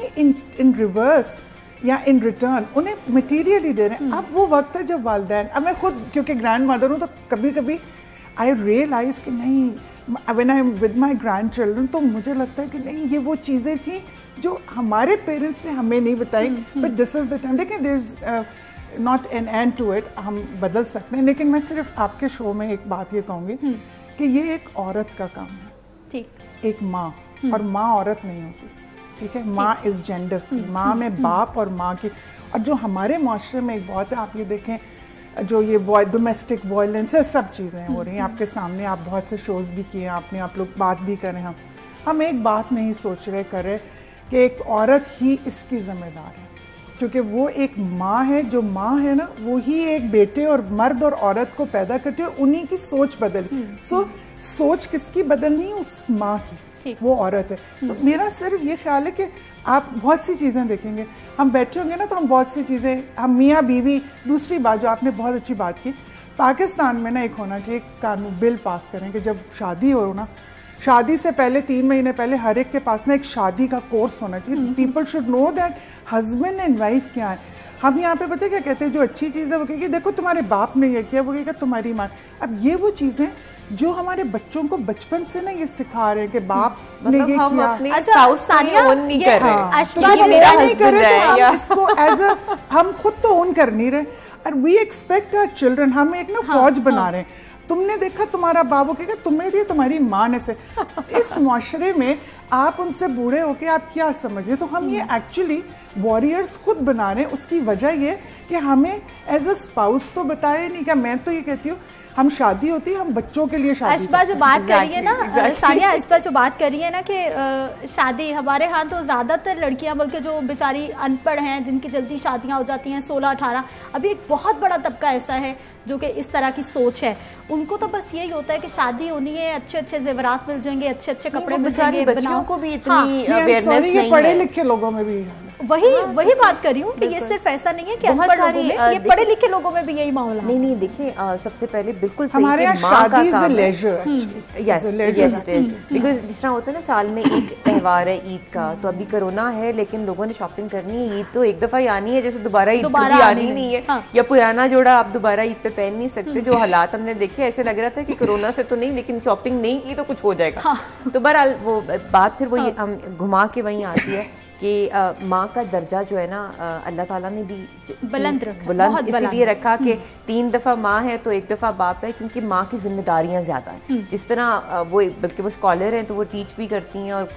इन रिवर्स या इन रिटर्न उन्हें मटेरियल ही दे रहे हैं। अब वो वक्त है जब वालिदैन, अब मैं खुद क्योंकि ग्रैंड मदर हूँ, तो कभी कभी आई रियलाइज कि नहीं, when I am with my grand children, तो मुझे लगता है कि नहीं, ये वो चीज़ें थी जो हमारे पेरेंट्स ने हमें नहीं बताई, but this is the time. देखिए, there is not an end to it, हम बदल सकते हैं, लेकिन मैं सिर्फ आपके शो में एक बात ये कहूँगी कि ये एक औरत का काम है, ठीक, एक माँ, और माँ औरत नहीं होती, ठीक है, माँ इज जेंडर, माँ में बाप और माँ की, और जो हमारे माशरे में एक बहुत है, आप ये देखें, जो ये डोमेस्टिक वायलेंस है, सब चीज़ें हो रही हैं आपके सामने, आप बहुत से शोज भी किए आपने, आप लोग बात भी कर रहे हैं, हम एक बात नहीं सोच रहे कर रहे कि एक औरत ही इसकी जिम्मेदार है, क्योंकि वो एक माँ है, जो माँ है ना, वो ही एक बेटे और मर्द और औरत को पैदा करती है, उन्हीं की सोच बदली। सो सोच किसकी बदलनी है? उस माँ की, वो औरत है। तो मेरा सिर्फ ये ख्याल है कि आप बहुत सी चीज़ें देखेंगे, हम बैठे होंगे ना, तो हम बहुत सी चीज़ें, हम मियाँ बीवी, दूसरी बात जो आपने बहुत अच्छी बात की, पाकिस्तान में ना एक होना चाहिए, कानून बिल पास करें कि जब शादी हो ना, शादी से पहले 3 महीने पहले हर एक के पास ना एक शादी का कोर्स होना चाहिए। People should know that husband and wife क्या है। हम यहाँ पे पता है क्या कहते हैं, जो अच्छी चीज़ है वो कहेगी देखो तुम्हारे बाप ने ये किया, वो कहेगा तुम्हारी माँ। अब ये वो चीज़ें जो हमारे बच्चों को बचपन से ना ये सिखा रहे हैं कि बाप ने ये किया। अच्छा, सानिया ओन नहीं कर रहे, इसको एज अ हम खुद तो ओन कर नहीं रहे, और वी एक्सपेक्ट आवर चिल्ड्रन, हम एक ना फौज बना रहे हैं। तुमने देखा तुम्हारा बाबू कहेगा तुम्हें दिया तुम्हारी माँ ने से। इस माशरे में आप उनसे बूढ़े होके आप क्या समझे? तो हम ये एक्चुअली वॉरियर्स खुद बना रहे हैं। उसकी वजह ये कि हमें एज अ स्पाउस तो बताया नहीं। क्या मैं तो ये कहती हूँ, हम शादी होती है, हम बच्चों के लिए शादी। अशबा जो बात करी है ना, सानिया, अशबा जो बात करी है ना कि शादी, हमारे यहाँ तो ज्यादातर लड़कियां, बल्कि जो बेचारी अनपढ़ हैं, जिनकी जल्दी शादियां हो जाती हैं 16-18, अभी एक बहुत बड़ा तबका ऐसा है जो कि इस तरह की सोच है। उनको तो बस यही होता है कि शादी होनी है, अच्छे अच्छे जेवरात मिल जाएंगे, अच्छे अच्छे कपड़े मिल जाएंगे, बच्चों को भी इतनी अवेयरनेस नहीं है। पढ़े लिखे लोगों में भी वही बात कर रही हूँ कि ये सिर्फ ऐसा नहीं है कि अनपढ़ लोगों में, ये पढ़े लिखे लोगों में भी यही मामला। नहीं देखिए, सबसे पहले बिल्कुल हमारे यहाँ शादी इज अ लेजर, बिकॉज जिस तरह होता है ना, साल में एक त्योहार है ईद का, तो अभी कोरोना है लेकिन लोगों ने शॉपिंग करनी है। ईद तो एक दफा ही आनी है, जैसे दोबारा ईद कभी आनी नहीं है, या पुराना जोड़ा आप दोबारा ईद पे पहन नहीं सकते। जो हालात हमने देखे, ऐसे लग रहा था कि कोरोना से तो नहीं, लेकिन शॉपिंग नहीं की तो कुछ हो जाएगा। तो बहरहाल वो बात फिर वो हम घुमा के वहीं आती है कि माँ का दर्जा जो है ना, अल्लाह ताला ने भी बुलंद इसलिए रखा कि 3 दफ़ा माँ है तो 1 दफ़ा बाप है, क्योंकि माँ की जिम्मेदारियाँ ज़्यादा हैं। जिस तरह वो, बल्कि वो स्कॉलर हैं तो वो टीच भी करती हैं और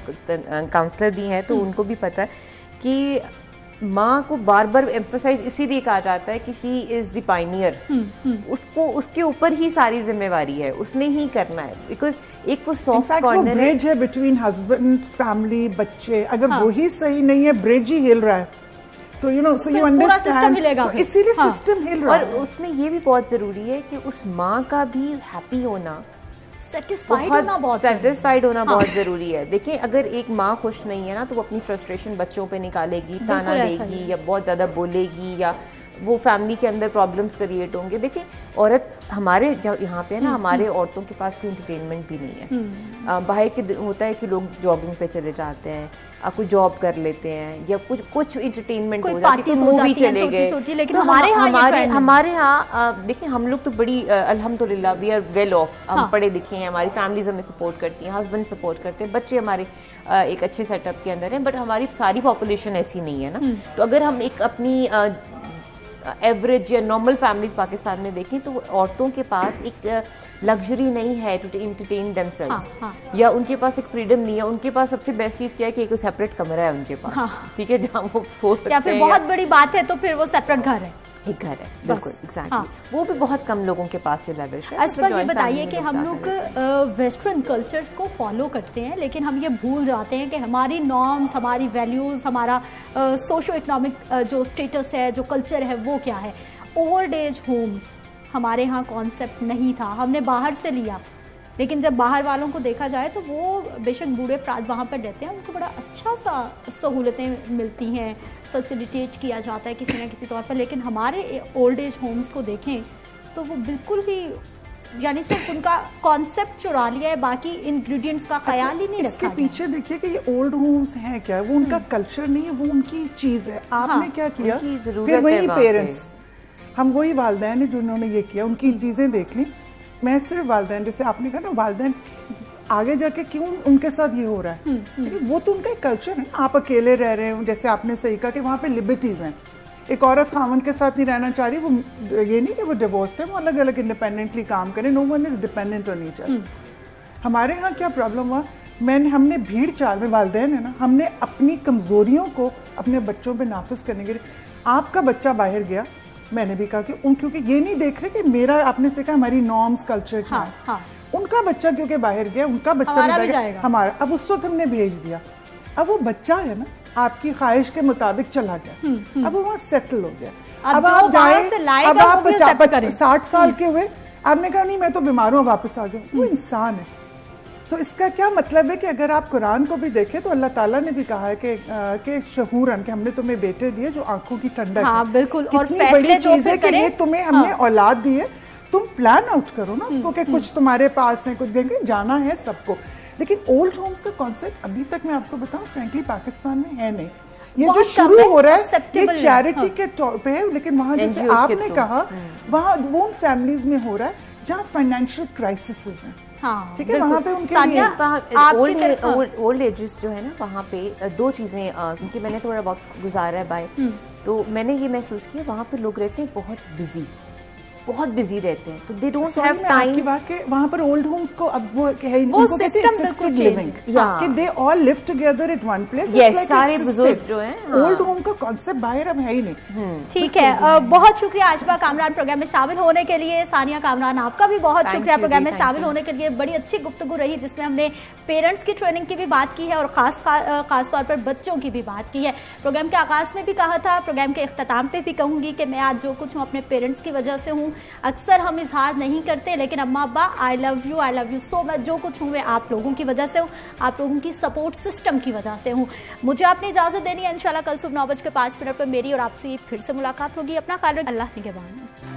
काउंसलर भी हैं, तो उनको भी पता है कि माँ को बार बार एम्फसाइज इसीलिए कहा जाता है कि शी इज द पायनियर। उसको, उसके ऊपर ही सारी जिम्मेवारी है, उसने ही करना है, बिकॉज एक वो सॉफ्ट कॉर्नर ब्रिज है बिटवीन हस्बैंड, फैमिली, बच्चे। अगर वही सही नहीं है, ब्रिज ही हिल रहा है, तो you know, so you understand, इसीलिए सिस्टम हिल रहा है। और उसमें ये भी बहुत जरूरी है कि उस माँ का भी हैप्पी होना, सेटिस्फाइड होना बहुत जरूरी है। देखिए, अगर एक माँ खुश नहीं है ना, तो वो अपनी फ्रस्ट्रेशन बच्चों पे निकालेगी, ताना देगी, या बहुत ज्यादा बोलेगी, या वो फैमिली के अंदर प्रॉब्लम्स क्रिएट होंगे। देखिए, औरत हमारे यहाँ पे है ना, हमारे औरतों के पास कोई एंटरटेनमेंट भी नहीं है। बाहर के होता है कि लोग जॉगिंग पे चले जाते हैं, कुछ जॉब कर लेते हैं, या कुछ एंटरटेनमेंट हो जाती है, मूवी चले गए। लेकिन तो हमारे यहाँ देखिए, हम लोग तो बड़ी अल्हम्दुलिल्लाह वी आर वेल ऑफ, हम पढ़े लिखे हैं, हमारी फैमिलीज हमें सपोर्ट करती हैं, हस्बैंड सपोर्ट करते हैं, बच्चे हमारे एक अच्छे सेटअप के अंदर हैं। बट हमारी सारी पॉपुलेशन ऐसी नहीं है ना। तो अगर हम एक अपनी एवरेज या नॉर्मल फैमिलीज पाकिस्तान में देखें, तो औरतों के पास एक लग्जरी नहीं है टू एंटरटेन देमसेल्व्स, या उनके पास एक फ्रीडम नहीं है। उनके पास सबसे बेस्ट चीज क्या है कि एक सेपरेट कमरा है उनके पास, ठीक है, जहाँ वो सो सकते हैं। या फिर बहुत बड़ी बात है तो फिर वो सेपरेट घर है, एक घर है, बिल्कुल एग्जैक्टली। वो भी बहुत कम लोगों के पास ये लेविश है। अशबा, ये बताइए कि हम लोग वेस्टर्न कल्चर्स को फॉलो करते हैं, लेकिन हम ये भूल जाते हैं कि हमारी नॉर्म्स, हमारी वैल्यूज, हमारा सोशो इकोनॉमिक जो स्टेटस है, जो कल्चर है, वो क्या है। ओल्ड एज होम्स हमारे यहाँ कॉन्सेप्ट नहीं था, हमने बाहर से लिया, लेकिन जब बाहर वालों को देखा जाए तो वो बेशक बूढ़े अफराद वहाँ पर रहते हैं, उनको बड़ा अच्छा सा सहूलतें मिलती हैं, फैसिलिटेट किया जाता है किसी न किसी तौर पर। लेकिन हमारे ओल्ड एज होम्स को देखें तो वो बिल्कुल ही, यानी सिर्फ उनका कॉन्सेप्ट चुरा लिया है, बाकी इंग्रेडिएंट्स का ख्याल ही नहीं रखा। इसके पीछे देखिए कि ये ओल्ड होम्स हैं क्या, वो उनका कल्चर नहीं है, वो उनकी चीज है। आपने क्या किया, फिर वही पेरेंट्स, हम वही वालिदैन है जिन्होंने ये किया, उनकी चीजें देख ली। मैं सिर्फ वालिदैन, जैसे आपने कहा ना वालिदैन आगे जाके क्यों उनके साथ ये हो रहा है, वो तो उनका एक कल्चर है। आप अकेले रह रहे हो, जैसे आपने सही कहा कि वहाँ पे लिबर्टीज हैं। एक औरत खामन के साथ नहीं रहना चाह रही, वो ये नहीं कि वो डिवोर्स्ड है, वो अलग अलग इंडिपेंडेंटली काम करें। No one is dependent on each other. हमारे यहाँ क्या प्रॉब्लम हुआ, हमने भीड़ चाल में वालिदैन है ना, हमने अपनी कमजोरियों को अपने बच्चों पे नाफिज करने के लिए, आपका बच्चा बाहर गया, मैंने भी कहा कि क्योंकि ये नहीं देख रहे कि मेरा, आपने से कहा हमारी नॉर्म्स कल्चर क्या है, उनका बच्चा क्योंकि बाहर गया, उनका बच्चा भी जाएगा, हमारा। अब उस वक्त हमने भेज दिया, अब वो बच्चा है ना आपकी ख्वाहिश के मुताबिक चला गया, अब वो वहाँ सेटल हो गया। अब आप जाए, अब आप 60 साल के हुए, आपने कहा नहीं मैं तो बीमार हूँ, वापस आ गया, वो इंसान है। सो इसका क्या मतलब है कि अगर आप कुरान को भी देखें तो अल्लाह ताला ने भी कहा है कि शहूरन, कि हमने तुम्हें बेटे दिए जो आंखों की ठंडक है। हाँ, बिल्कुल। और कितनी बड़ी चीज है कि ये तुम्हें हमने औलाद दी है, तुम प्लान आउट करो ना उसको कि कुछ तुम्हारे पास है, कुछ देंगे, जाना है सबको। लेकिन ओल्ड होम्स का कॉन्सेप्ट अभी तक मैं आपको बताऊं फ्रैंकली पाकिस्तान में है नहीं। ये जो शुरू हो रहा है ये चैरिटी के तौर पे है, लेकिन वहाँ जैसे आपने कहा वहाँ वो उन फैमिलीज में हो रहा है जहाँ फाइनेंशियल क्राइसिस है। हाँ, ठीक है, वहाँ पे उनके ओल्ड एजेस जो है ना, वहाँ पे दो चीजें, क्योंकि मैंने थोड़ा वक्त गुजारा है बाय, तो मैंने ये महसूस किया वहाँ पे लोग रहते हैं बहुत बिजी रहते हैं, तो दे डोंट हैव टाइम। की बात के वहाँ पर ओल्ड होम्स को अब वो सिस्टम बिल्कुल लिविंग कि they all live together at one place. Yes, सारे बुजुर्ग जो हैं, ओल्ड होम का कॉन्सेप्ट बाहर अब है ही नहीं। ठीक है, बहुत शुक्रिया आजमा कामरान प्रोग्राम में शामिल होने के लिए। सानिया कामरान, आपका भी बहुत शुक्रिया प्रोग्राम में शामिल होने के लिए। बड़ी अच्छी गुफ्तगू रही जिसमें हमने पेरेंट्स की ट्रेनिंग की भी बात की है और खास तौर पर बच्चों की भी बात की है। प्रोग्राम के आगाज में भी कहा था, प्रोग्राम के इख्तिताम पे भी कहूंगी कि मैं आज जो कुछ हूँ अपने पेरेंट्स की वजह से हूँ। अक्सर हम इजहार नहीं करते, लेकिन अम्मा अब्बा I love you so much. जो कुछ हूँ मैं आप लोगों की वजह से हूँ, आप लोगों की सपोर्ट सिस्टम की वजह से हूँ। मुझे आपने इजाजत देनी है। इंशाल्लाह कल सुबह 9:05 पर मेरी और आपसे फिर से मुलाकात होगी। अपना ख्याल रखिए। अल्लाह निगहबान।